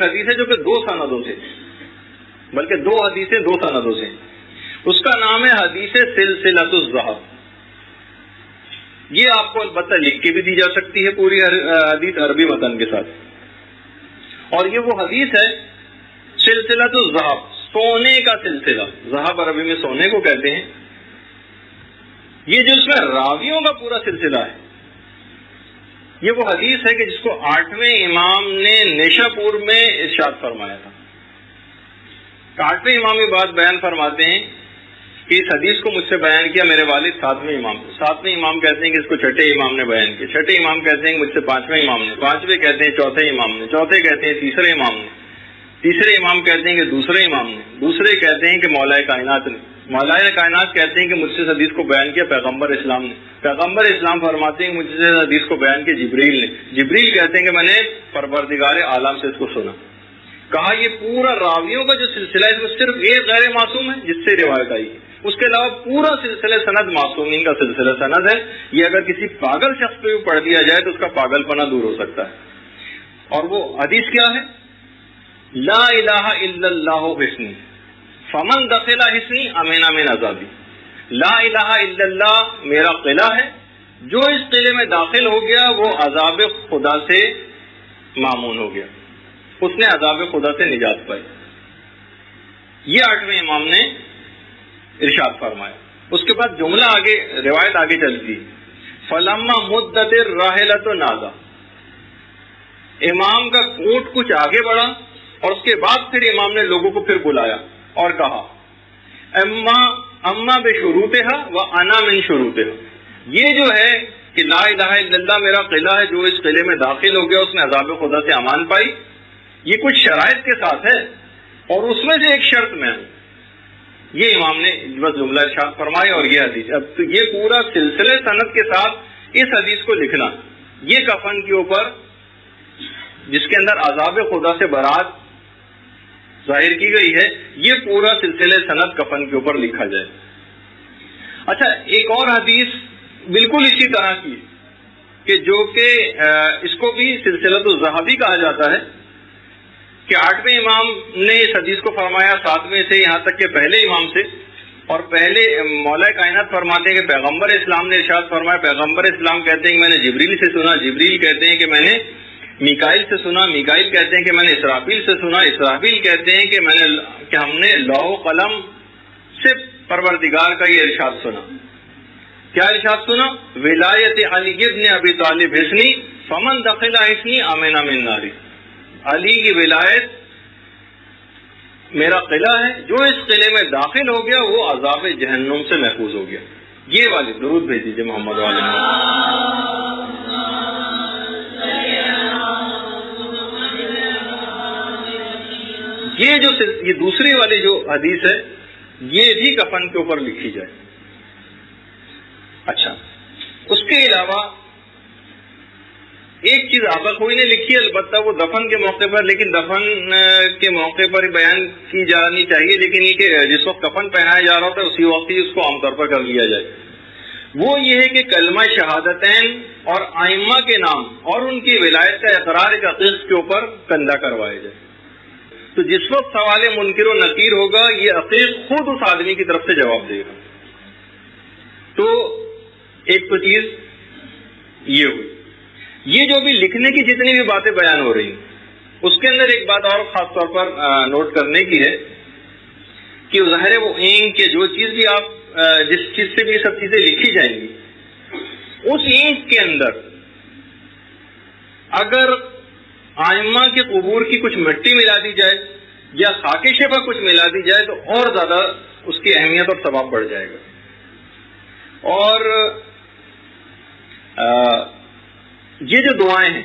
حدیث ہے جو کہ 2 سندوں سے، بلکہ 2 حدیثیں 2 سندوں سے. اس کا نام ہے حدیث سلسلۃ الذہب. یہ آپ کو البتہ لکھ کے بھی دی جا سکتی ہے پوری حدیث عربی متن کے ساتھ. اور یہ وہ حدیث ہے سلسلۃ الذہب، سونے کا سلسلہ. ذہب عربی میں سونے کو کہتے ہیں. یہ جو اس میں راویوں کا پورا سلسلہ ہے، یہ وہ حدیث ہے کہ جس کو 8ویں امام نے نیشا پور میں ارشاد فرمایا تھا. 8ویں امام یہ بات بیان فرماتے ہیں کہ اس حدیث کو مجھ سے بیان کیا میرے والد 7ویں امام. 7ویں امام کہتے ہیں کہ اس کو 6ٹھے امام نے بیان کیا. 6ٹھے امام کہتے ہیں کہ مجھ سے 5ویں امام نے. 5ویں کہتے ہیں 4تھے امام نے. 4تھے کہتے ہیں 3سرے امام نے. 3سرے امام کہتے ہیں کہ 2سرے امام نے. 2سرے کہتے ہیں کہ مولائے کائنات نے. مولائے کائنات کہتے ہیں کہ مجھ سے اس حدیث کو بیان کیا پیغمبر اسلام نے. پیغمبر اسلام فرماتے ہیں کہ مجھ سے اس حدیث کو بیان کیا جبریل نے. جبریل کہتے ہیں کہ میں نے پروردگار عالم سے اس کو سنا. کہا یہ پورا راویوں کا جو سلسلہ ہے اس میں صرف ایک غیر معصوم ہے جس سے روایت آئی ہے، اس کے علاوہ پورا سلسلہ سند معصومین کا سلسلہ سند ہے. یہ اگر کسی پاگل شخص پہ بھی پڑھ دیا جائے تو اس کا پاگل پنا دور ہو سکتا ہے. اور وہ حدیث کیا ہے؟ لا الہ الا اللہ حسنی فمن دخل حسنی امن من عذابی. لا الہ الا اللہ میرا قلعہ ہے، جو اس قلعے میں داخل ہو گیا وہ عذاب خدا سے مامون ہو گیا، اس نے عذاب خدا سے نجات پائی. یہ 8ویں امام نے ارشاد فرمایا. اس کے بعد جملہ آگے، روایت آگے چلتی. فلما مدت الراحلۃ نازا، امام کا کوٹ کچھ آگے بڑھا اور اس کے بعد پھر امام نے لوگوں کو پھر بلایا اور کہا اما بشروطہا وانا من شروطہا. یہ جو ہے کہ لا الہ الا اللہ میرا قلعہ ہے، جو اس قلعے میں داخل ہو گیا اس نے عذاب خدا سے امان پائی. یہ کچھ شرائط کے ساتھ ہے اور اس میں سے ایک شرط میں ہے. یہ امام نے بس جملہ ارشاد فرمایا اور یہ حدیث. اب تو یہ پورا سلسلے سند کے ساتھ اس حدیث کو لکھنا، یہ کفن کے اوپر جس کے اندر عذاب خدا سے برات ظاہر کی گئی ہے، یہ پورا سلسلے سند کفن کے اوپر لکھا جائے. اچھا، ایک اور حدیث بالکل اسی طرح کی کہ جو کہ اس کو بھی سلسلۃ الذہبی کہا جاتا ہے کہ 8ویں امام نے اس حدیث کو فرمایا 7ویں سے یہاں تک کہ پہلے امام سے اور پہلے مولا کائنات فرماتے ہیں کہ پیغمبر اسلام نے ارشاد فرمایا، پیغمبر اسلام کہتے ہیں کہ میں نے جبریل سے سنا، جبریل کہتے ہیں کہ میں نے میکائیل سے سنا، میکائیل کہتے ہیں کہ میں نے اسرافیل سے سنا، اسرافیل کہتے ہیں کہ ہم نے لوح و قلم سے پروردگار کا یہ ارشاد سنا۔ کیا ارشاد سنا؟ ولایت علی ابن ابی طالب حسنی فمن دخل حسنی امن من ناری، علی کی ولایت میرا قلعہ ہے، جو اس قلعے میں داخل ہو گیا وہ عذاب جہنم سے محفوظ ہو گیا۔ یہ والی درود بھیج دیجیے محمد والے یہ دوسری والی جو حدیث ہے یہ بھی کفن کے اوپر لکھی جائے۔ اچھا، اس کے علاوہ ایک چیز آقا کوئی نے لکھی ہے، البتہ وہ دفن کے موقع پر، لیکن دفن کے موقع پر بیان کی جانی چاہیے، لیکن یہ کہ جس وقت کفن پہنایا جا رہا ہوتا ہے اسی وقت ہی اس کو عام طور پر کر لیا جائے۔ وہ یہ ہے کہ کلمہ شہادتین اور ائمہ کے نام اور ان کی ولایت کا اقرار ایک عقیق کے اوپر کندہ کروایا جائے۔ تو جس وقت سوال منکر و نکیر ہوگا یہ عقیق خود اس آدمی کی طرف سے جواب دے گا۔ تو ایک تو چیز یہ ہوئی۔ یہ جو بھی لکھنے کی جتنی بھی باتیں بیان ہو رہی ہیں اس کے اندر ایک بات اور خاص طور پر نوٹ کرنے کی ہے کہ ظاہر ہے وہ اینک کے جو چیز بھی آپ جس چیز سے بھی یہ سب چیزیں لکھی جائیں گی، اس اینک کے اندر اگر ائمہ کے قبور کی کچھ مٹی ملا دی جائے یا خاک شفا کچھ ملا دی جائے تو اور زیادہ اس کی اہمیت اور ثواب بڑھ جائے گا۔ اور یہ جو دعائیں ہیں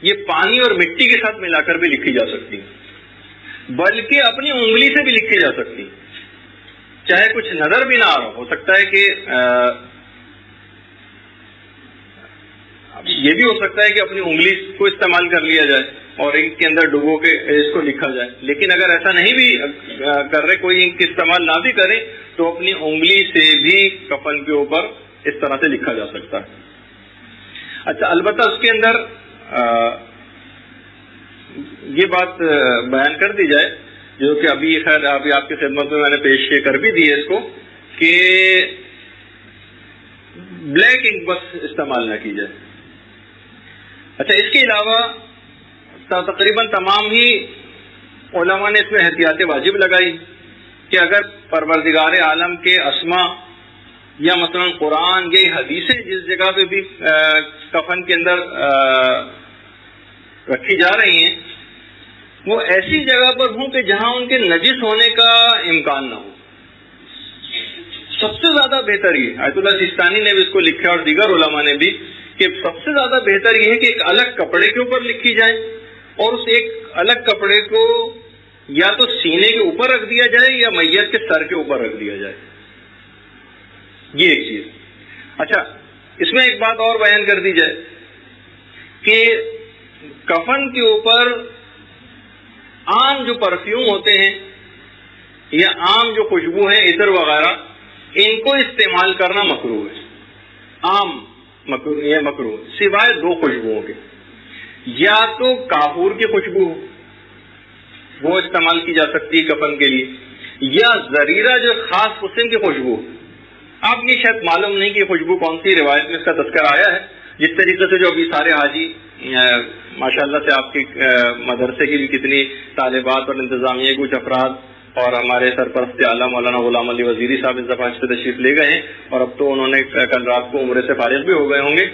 یہ پانی اور مٹی کے ساتھ ملا کر بھی لکھی جا سکتی ہیں، بلکہ اپنی انگلی سے بھی لکھی جا سکتی ہیں، چاہے کچھ نظر بھی نہ آ رہا ہو سکتا ہے کہ یہ بھی ہو سکتا ہے کہ اپنی انگلی کو استعمال کر لیا جائے اور انک کے اندر ڈبو کے اس کو لکھا جائے، لیکن اگر ایسا نہیں بھی کر رہے، کوئی انک استعمال نہ بھی کرے تو اپنی انگلی سے بھی کفن کے اوپر اس طرح سے لکھا جا سکتا ہے۔ اچھا، البتہ اس کے اندر یہ بات بیان کر دی جائے جو کہ ابھی خیر ابھی آپ کی خدمت میں نے پیش کر بھی دی ہے اس کو، کہ بلیک انک بس استعمال نہ کی جائے۔ اچھا، اس کے علاوہ تقریباً تمام ہی علماء نے اس میں احتیاط واجب لگائی کہ اگر پروردگار عالم کے اسماء یا مثلا قرآن یا حدیثیں جس جگہ پہ بھی کفن کے اندر رکھی جا رہی ہیں وہ ایسی جگہ پر ہوں کہ جہاں ان کے نجس ہونے کا امکان نہ ہو۔ سب سے زیادہ بہتر یہ آیت اللہ سیستانی نے بھی اس کو لکھا اور دیگر علماء نے بھی کہ سب سے زیادہ بہتر یہ ہے کہ ایک الگ کپڑے کے اوپر لکھی جائے اور اس ایک الگ کپڑے کو یا تو سینے کے اوپر رکھ دیا جائے یا میت کے سر کے اوپر رکھ دیا جائے۔ یہ ایک چیز۔ اچھا، اس میں ایک بات اور بیان کر دی جائے کہ کفن کے اوپر عام جو پرفیوم ہوتے ہیں یا عام جو خوشبو ہیں عطر وغیرہ ان کو استعمال کرنا مکروہ ہے، عام یہ مکروہ ہے، سوائے دو خوشبوؤں کے، یا تو کافور کی خوشبو ہو وہ استعمال کی جا سکتی ہے کفن کے لیے، یا زریرہ جو خاص قسم کی خوشبو۔ آپ یہ شاید معلوم نہیں کہ خوشبو کون سی، روایت میں اس کا تذکرہ آیا ہے، جس طریقے سے جو ابھی سارے حاجی ماشاءاللہ سے آپ کے مدرسے کی بھی کتنی طالبات اور انتظامیہ کچھ افراد اور ہمارے سرپرست اعلیٰ مولانا غلام علی وزیری صاحب اس دفعہ سے تشریف لے گئے ہیں اور اب تو انہوں نے کل رات کو عمرے سے فارغ بھی ہو گئے ہوں گے،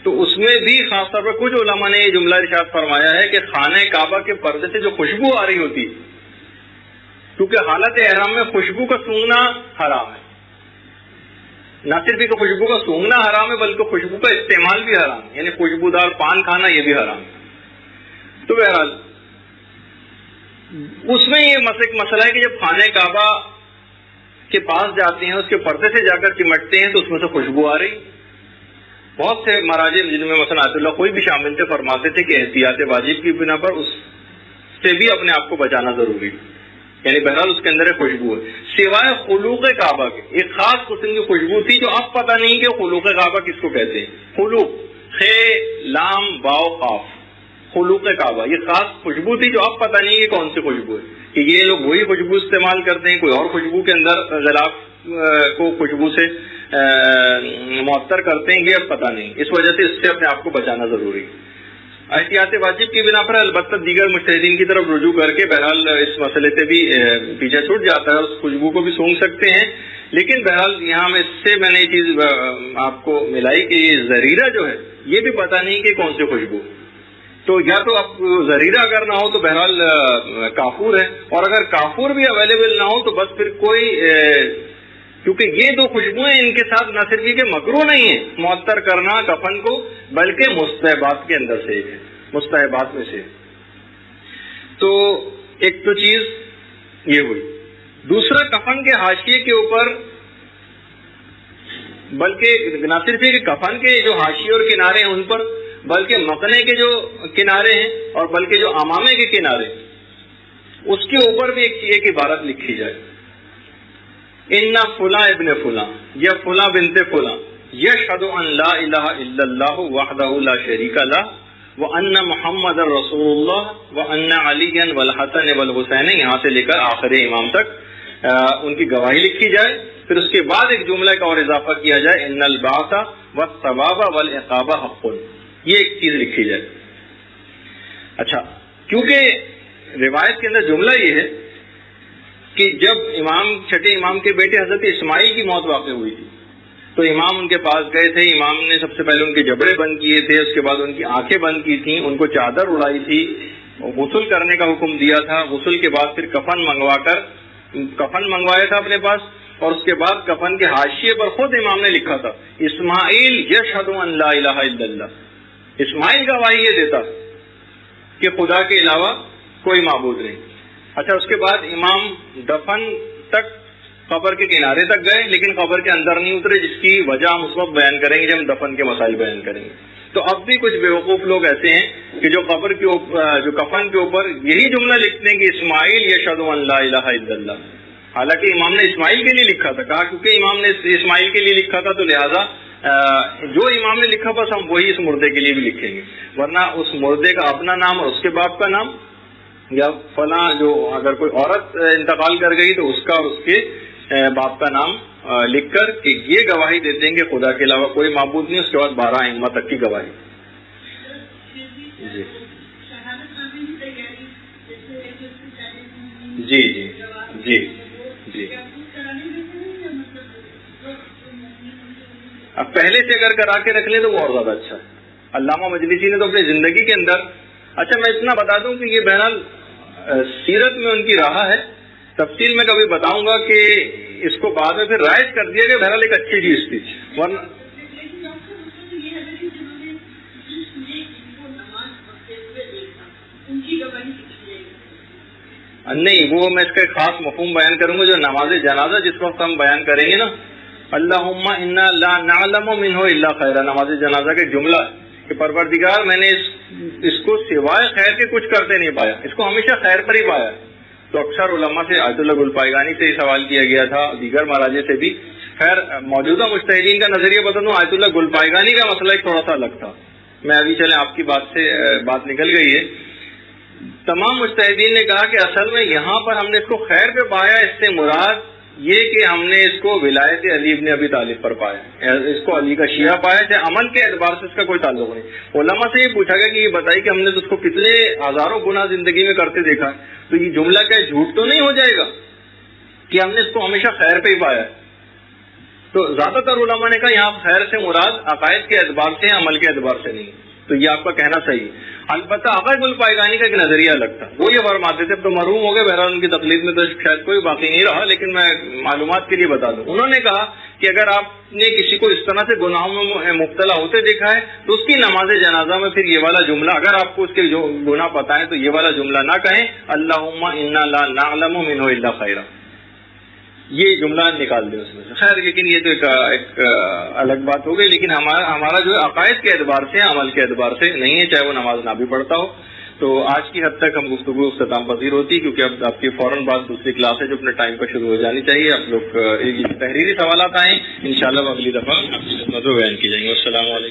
تو اس میں بھی خاص طور پر کچھ علماء نے یہ جملہ ارشاد فرمایا ہے کہ خانہ کعبہ کے پردے سے جو خوشبو آ رہی ہوتی، کیونکہ حالت احرام میں خوشبو کا سونگنا حرام ہے، نہ صرف کہ خوشبو کا سونگنا حرام ہے بلکہ خوشبو کا استعمال بھی حرام ہے، یعنی خوشبودار پان کھانا یہ بھی حرام ہے۔ تو بہرحال اس میں یہ مسئلہ ہے کہ جب خانہ کعبہ کے پاس جاتے ہیں اس کے پردے سے جا کر چمٹتے ہیں تو اس میں سے خوشبو آ رہی۔ بہت سے مراجع جن میں مثلا آیت اللہ کوئی بھی شامل تھے فرماتے تھے کہ احتیاط واجب کی بنا پر اس سے بھی اپنے آپ کو بچانا ضروری، یعنی بہرحال اس کے اندر ایک خوشبو ہے، سوائے خلوق کعبہ کے ایک خاص قسم کی خوشبو تھی جو اب پتہ نہیں کہ خلوق کعبہ کس کو کہتے ہیں۔ خلوق خ لام باؤ قاف، خلوق کعبہ یہ خاص خوشبو تھی جو اب پتہ نہیں کہ کون سی خوشبو ہے، کہ یہ لوگ وہی خوشبو استعمال کرتے ہیں، کوئی اور خوشبو کے اندر غلاف کو خوشبو سے معطر کرتے ہیں، یہ اب پتہ نہیں، اس وجہ سے اس سے اپنے آپ کو بچانا ضروری ہے۔ احتیاط واجب کی بنا پر البتہ دیگر مجتہدین کی طرف رجوع کر کے بہرحال اس مسئلے سے بھی پیچھے چھوٹ جاتا ہے، اس خوشبو کو بھی سونگھ سکتے ہیں، لیکن بہرحال یہاں میں نے یہ چیز آپ کو ملائی کہ یہ زریرہ جو ہے یہ بھی پتہ نہیں کہ کون سی خوشبو، تو یا تو اب زریرہ اگر نہ ہو تو بہرحال کافور ہے، اور اگر کافور بھی اویلیبل نہ ہو تو بس پھر کوئی، کیونکہ یہ دو خوشبوئیں ان کے ساتھ نہ صرف یہ کہ مکروہ نہیں ہے معطر کرنا کفن کو، بلکہ مستحبات کے اندر سے ایک ہے، مستحبات میں سے۔ تو ایک تو چیز یہ ہوئی، دوسرا کفن کے حاشیے کے اوپر، بلکہ نہ صرف یہ کہ کفن کے جو حاشیے اور کنارے ہیں ان پر، بلکہ مقنے کے جو کنارے ہیں اور بلکہ جو امامے کے کنارے، اس کے اوپر بھی ایک عبارت لکھی جائے، اِنَّ فلاں ابن فلاں یا فلاں بنت فلاں یشہد ان لا الہ الا اللہ وحدہ لا شریک لہ وان محمد رسول اللہ وان علی والحسن والحسین، یہاں سے لے کر آخر امام تک ان کی گواہی لکھی جائے۔ پھر اس کے بعد ایک جملہ کا اور اضافہ کیا جائے، ان البعث والثواب والعقاب حق، یہ ایک چیز لکھی جائے۔ اچھا، کیونکہ روایت کے اندر جملہ یہ ہے کہ جب چھٹے امام کے بیٹے حضرت اسماعیل کی موت واقع ہوئی تھی تو امام ان کے پاس گئے تھے، امام نے سب سے پہلے ان کے جبڑے بند کیے تھے، اس کے بعد ان کی آنکھیں بند کی تھیں، ان کو چادر اڑائی تھی، غسل کرنے کا حکم دیا تھا، غسل کے بعد پھر کفن منگوایا تھا اپنے پاس، اور اس کے بعد کفن کے حاشیے پر خود امام نے لکھا تھا، اسماعیل یشہد ان لا الہ الا اللہ، اسماعیل گواہی یہ دیتا کہ خدا کے علاوہ کوئی معبود نہیں۔ اچھا، اس کے بعد امام دفن تک قبر کے کنارے تک گئے، لیکن قبر کے اندر نہیں اترے، جس کی وجہ ہم اس وقت بیان کریں گے جب ہم دفن کے مسائل بیان کریں گے۔ تو اب بھی کچھ بیوقوف لوگ ایسے ہیں کہ جو کفن کے اوپر یہی جملہ لکھتے ہیں کہ اسماعیل یشہد ان لا الہ الا اللہ، حالانکہ امام نے اسماعیل کے لیے لکھا تھا، کہا کیونکہ امام نے اسماعیل کے لیے لکھا تھا تو لہٰذا جو امام نے لکھا بس ہم وہی اس مردے کے لیے بھی لکھیں گے، ورنہ اس مردے کا اپنا نام اور اس کے باپ کا نام، یا فلاں جو اگر کوئی عورت انتقال کر گئی تو اس کا اور اس کے باپ کا نام لکھ کر کہ یہ گواہی دیتے ہیں کہ خدا کے علاوہ کوئی معبود نہیں، اس کے بعد 12 ائمہ تک کی گواہی۔ جی جی جی جی جی اب پہلے سے اگر کرا کے رکھ لیں تو وہ اور زیادہ اچھا ہے۔ علامہ مجلسی نے تو اپنی زندگی کے اندر، اچھا میں اتنا بتا دوں کہ یہ بہرحال سیرت میں ان کی رہا ہے، تفصیل میں کبھی بتاؤں گا کہ اس کو بعد میں پھر رائج کر دیا کہ بہرحال ایک اچھی چیز تھی، ورنہ نہیں، وہ میں اس کا ایک خاص مفہوم بیان کروں گا جو نماز جنازہ جس وقت ہم بیان کریں گے نا، اللہم انا لا نعلم منہ الا خیرا، نماز جنازہ کا جملہ کہ پروردگار میں نے اس کو سوائے خیر کے کچھ کرتے نہیں پایا، اس کو ہمیشہ خیر پر ہی پایا۔ تو اکثر علماء سے آیت اللہ گلپائگانی سے سوال کیا گیا تھا، دیگر مراجع سے بھی، خیر موجودہ مجتہدین کا نظریہ بتا دوں، آیت اللہ گلپائگانی کا مسئلہ ایک تھوڑا سا الگ تھا، میں ابھی چلیں آپ کی بات سے بات نکل گئی ہے۔ تمام مجتہدین نے کہا کہ اصل میں یہاں پر ہم نے اس کو خیر پہ پایا، اس سے مراد یہ کہ ہم نے اس کو ولایت علی ابن ابی طالب پر پایا، اس کو علی کا شیعہ پایا، چاہے عمل کے اعتبار سے اس کا کوئی تعلق نہیں۔ علماء سے یہ پوچھا گیا کہ یہ بتائیے کہ ہم نے تو اس کو کتنے ہزاروں گناہ زندگی میں کرتے دیکھا ہے، تو یہ جملہ کیا جھوٹ تو نہیں ہو جائے گا کہ ہم نے اس کو ہمیشہ خیر پہ ہی پایا ہے؟ تو زیادہ تر علماء نے کہا یہاں خیر سے مراد عقائد کے اعتبار سے، عمل کے اعتبار سے نہیں، تو یہ آپ کا کہنا صحیح ہے۔ البتہ آقا گلپائگانی کا ایک نظریہ الگ تھا، وہ یہ فرماتے تھے، اب تو مرحوم ہو گئے، بہرحال ان کی تقلید میں تو شاید کوئی باقی نہیں رہا، لیکن میں معلومات کے لیے بتا دوں، انہوں نے کہا کہ اگر آپ نے کسی کو اس طرح سے گناہوں میں مبتلا ہوتے دیکھا ہے تو اس کی نماز جنازہ میں پھر یہ والا جملہ، اگر آپ کو اس کے جو گناہ پتہ ہے تو یہ والا جملہ نہ کہیں، اللہم انا لا نعلم منہ الا خیرا، یہ جملہ نکال دیں اس میں سے۔ خیر لیکن یہ تو ایک الگ بات ہو گئی، لیکن ہمارا جو ہے عقائد کے اعتبار سے، عمل کے اعتبار سے نہیں ہے، چاہے وہ نماز نہ بھی پڑھتا ہو۔ تو آج کی حد تک ہم گفتگو اختتام پذیر ہوتی، کیونکہ اب آپ کی فوراً بعد دوسری کلاس ہے جو اپنے ٹائم پر شروع ہو جانی چاہیے۔ آپ لوگ تحریری سوالات آئیں، انشاءاللہ اگلی دفعہ آپ کی خدمت میں بیان کی جائیں گے۔ السلام علیکم۔